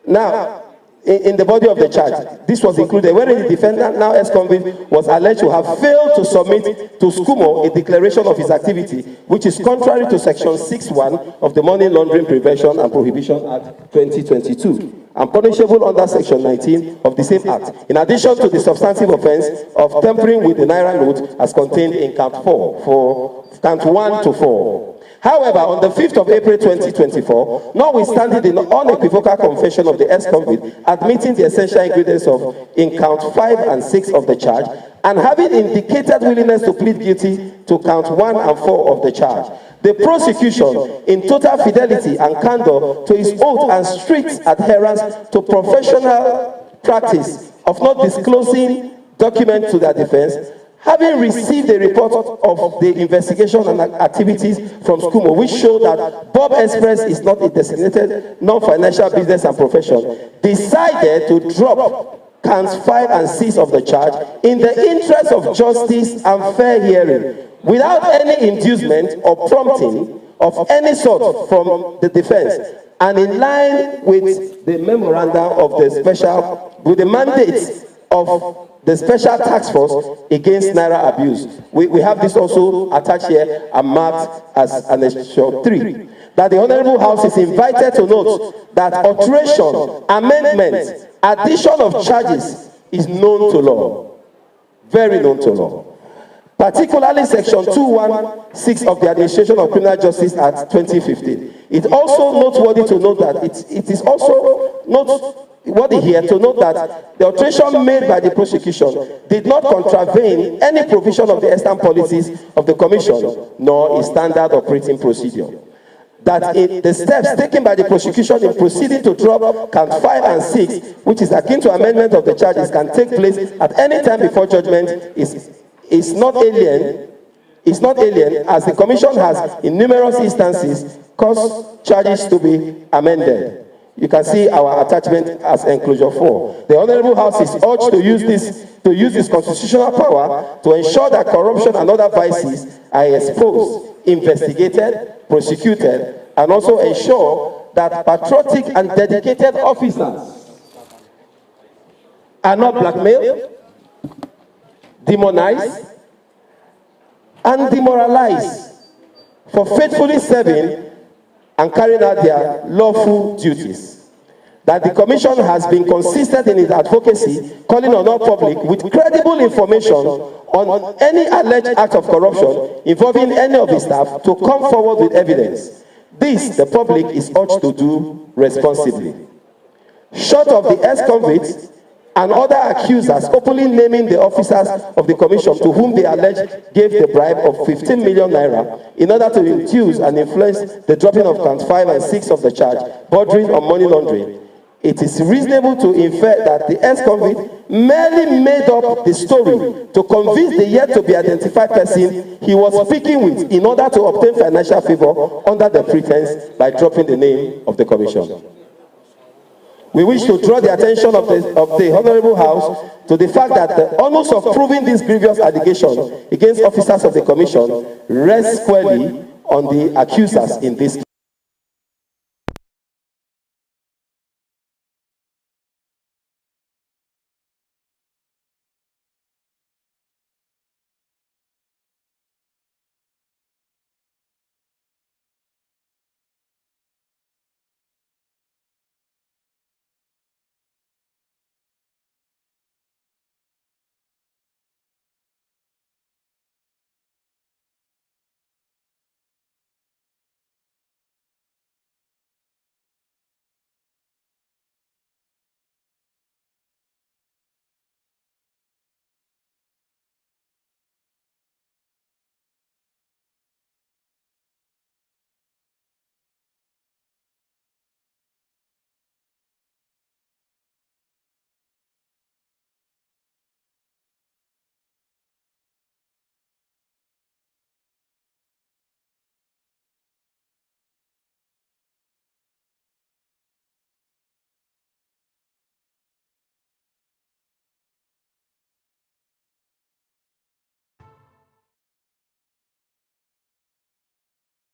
Now, in the body of the charge, this was included, wherein the defendant, now ex-convict, was alleged to have failed to submit to SCUMO a declaration of his activity, which is contrary to Section 6(1) of the Money Laundering Prevention and Prohibition Act 2022, and punishable under Section 19 of the same Act, in addition to the substantive offense of tampering with the Naira note as contained in count 4, for count 1 to 4. However, on the 5th of April 2024, notwithstanding the unequivocal confession of the ex-convict, admitting the essential ingredients in count 5 and 6 of the charge, and having indicated willingness to plead guilty to count 1 and 4 of the charge, the prosecution, in total fidelity and candor to his oath and strict adherence to professional practice of not disclosing documents to their defense, having received a report of the investigation and activities from SCUMO, which show that Bob Express is not a designated non-financial business and profession, decided to drop counts 5 and 6 of the charge in the interest of justice and fair hearing, without any inducement or prompting of any sort from the defense, and in line with the memorandum of the special, with the mandate of the Special Task Force Against Naira Abuse. We have this also attached here and marked as an Annexure 3. That the Honorable House is invited to note that alteration, amendment, addition of charges is known to law. Very known to law. Particularly Section 216 of the Administration of Criminal Justice Act 2015. It's also noteworthy to note that it is also noteworthy here to note that the alteration made by the prosecution did not contravene any provision of the extant policies of the Commission, nor a standard operating procedure. That the steps taken by the prosecution in proceeding to drop count 5 and 6, which is akin to amendment of the charges, can take place at any time before judgment is not alien, as the Commission has in numerous instances caused charges to be amended. You can see our attachment as enclosure 4. The Honorable House is urged to use this constitutional power to ensure that corruption and other vices are exposed, investigated, prosecuted, and also ensure that patriotic and dedicated officers are not blackmailed, demonized, and demoralized for faithfully serving and carrying out their lawful duties. That the Commission has been consistent in its advocacy, calling on all public with credible information on any alleged act of corruption involving any of its staff to come forward with evidence. This, the public is urged to do responsibly. Short of the ex-convicts and other accusers openly naming the officers of the Commission to whom they allege gave the bribe of 15 million naira in order to induce and influence the dropping of count 5 and 6 of the charge bordering on money laundering, it is reasonable to infer that the ex-convict merely made up the story to convince the yet to be identified person he was speaking with in order to obtain financial favor under the pretense by dropping the name of the Commission. We wish to draw the attention of the Honorable House to the fact that the onus of proving this grievous allegation against officers of the Commission rests squarely on the accusers in this case.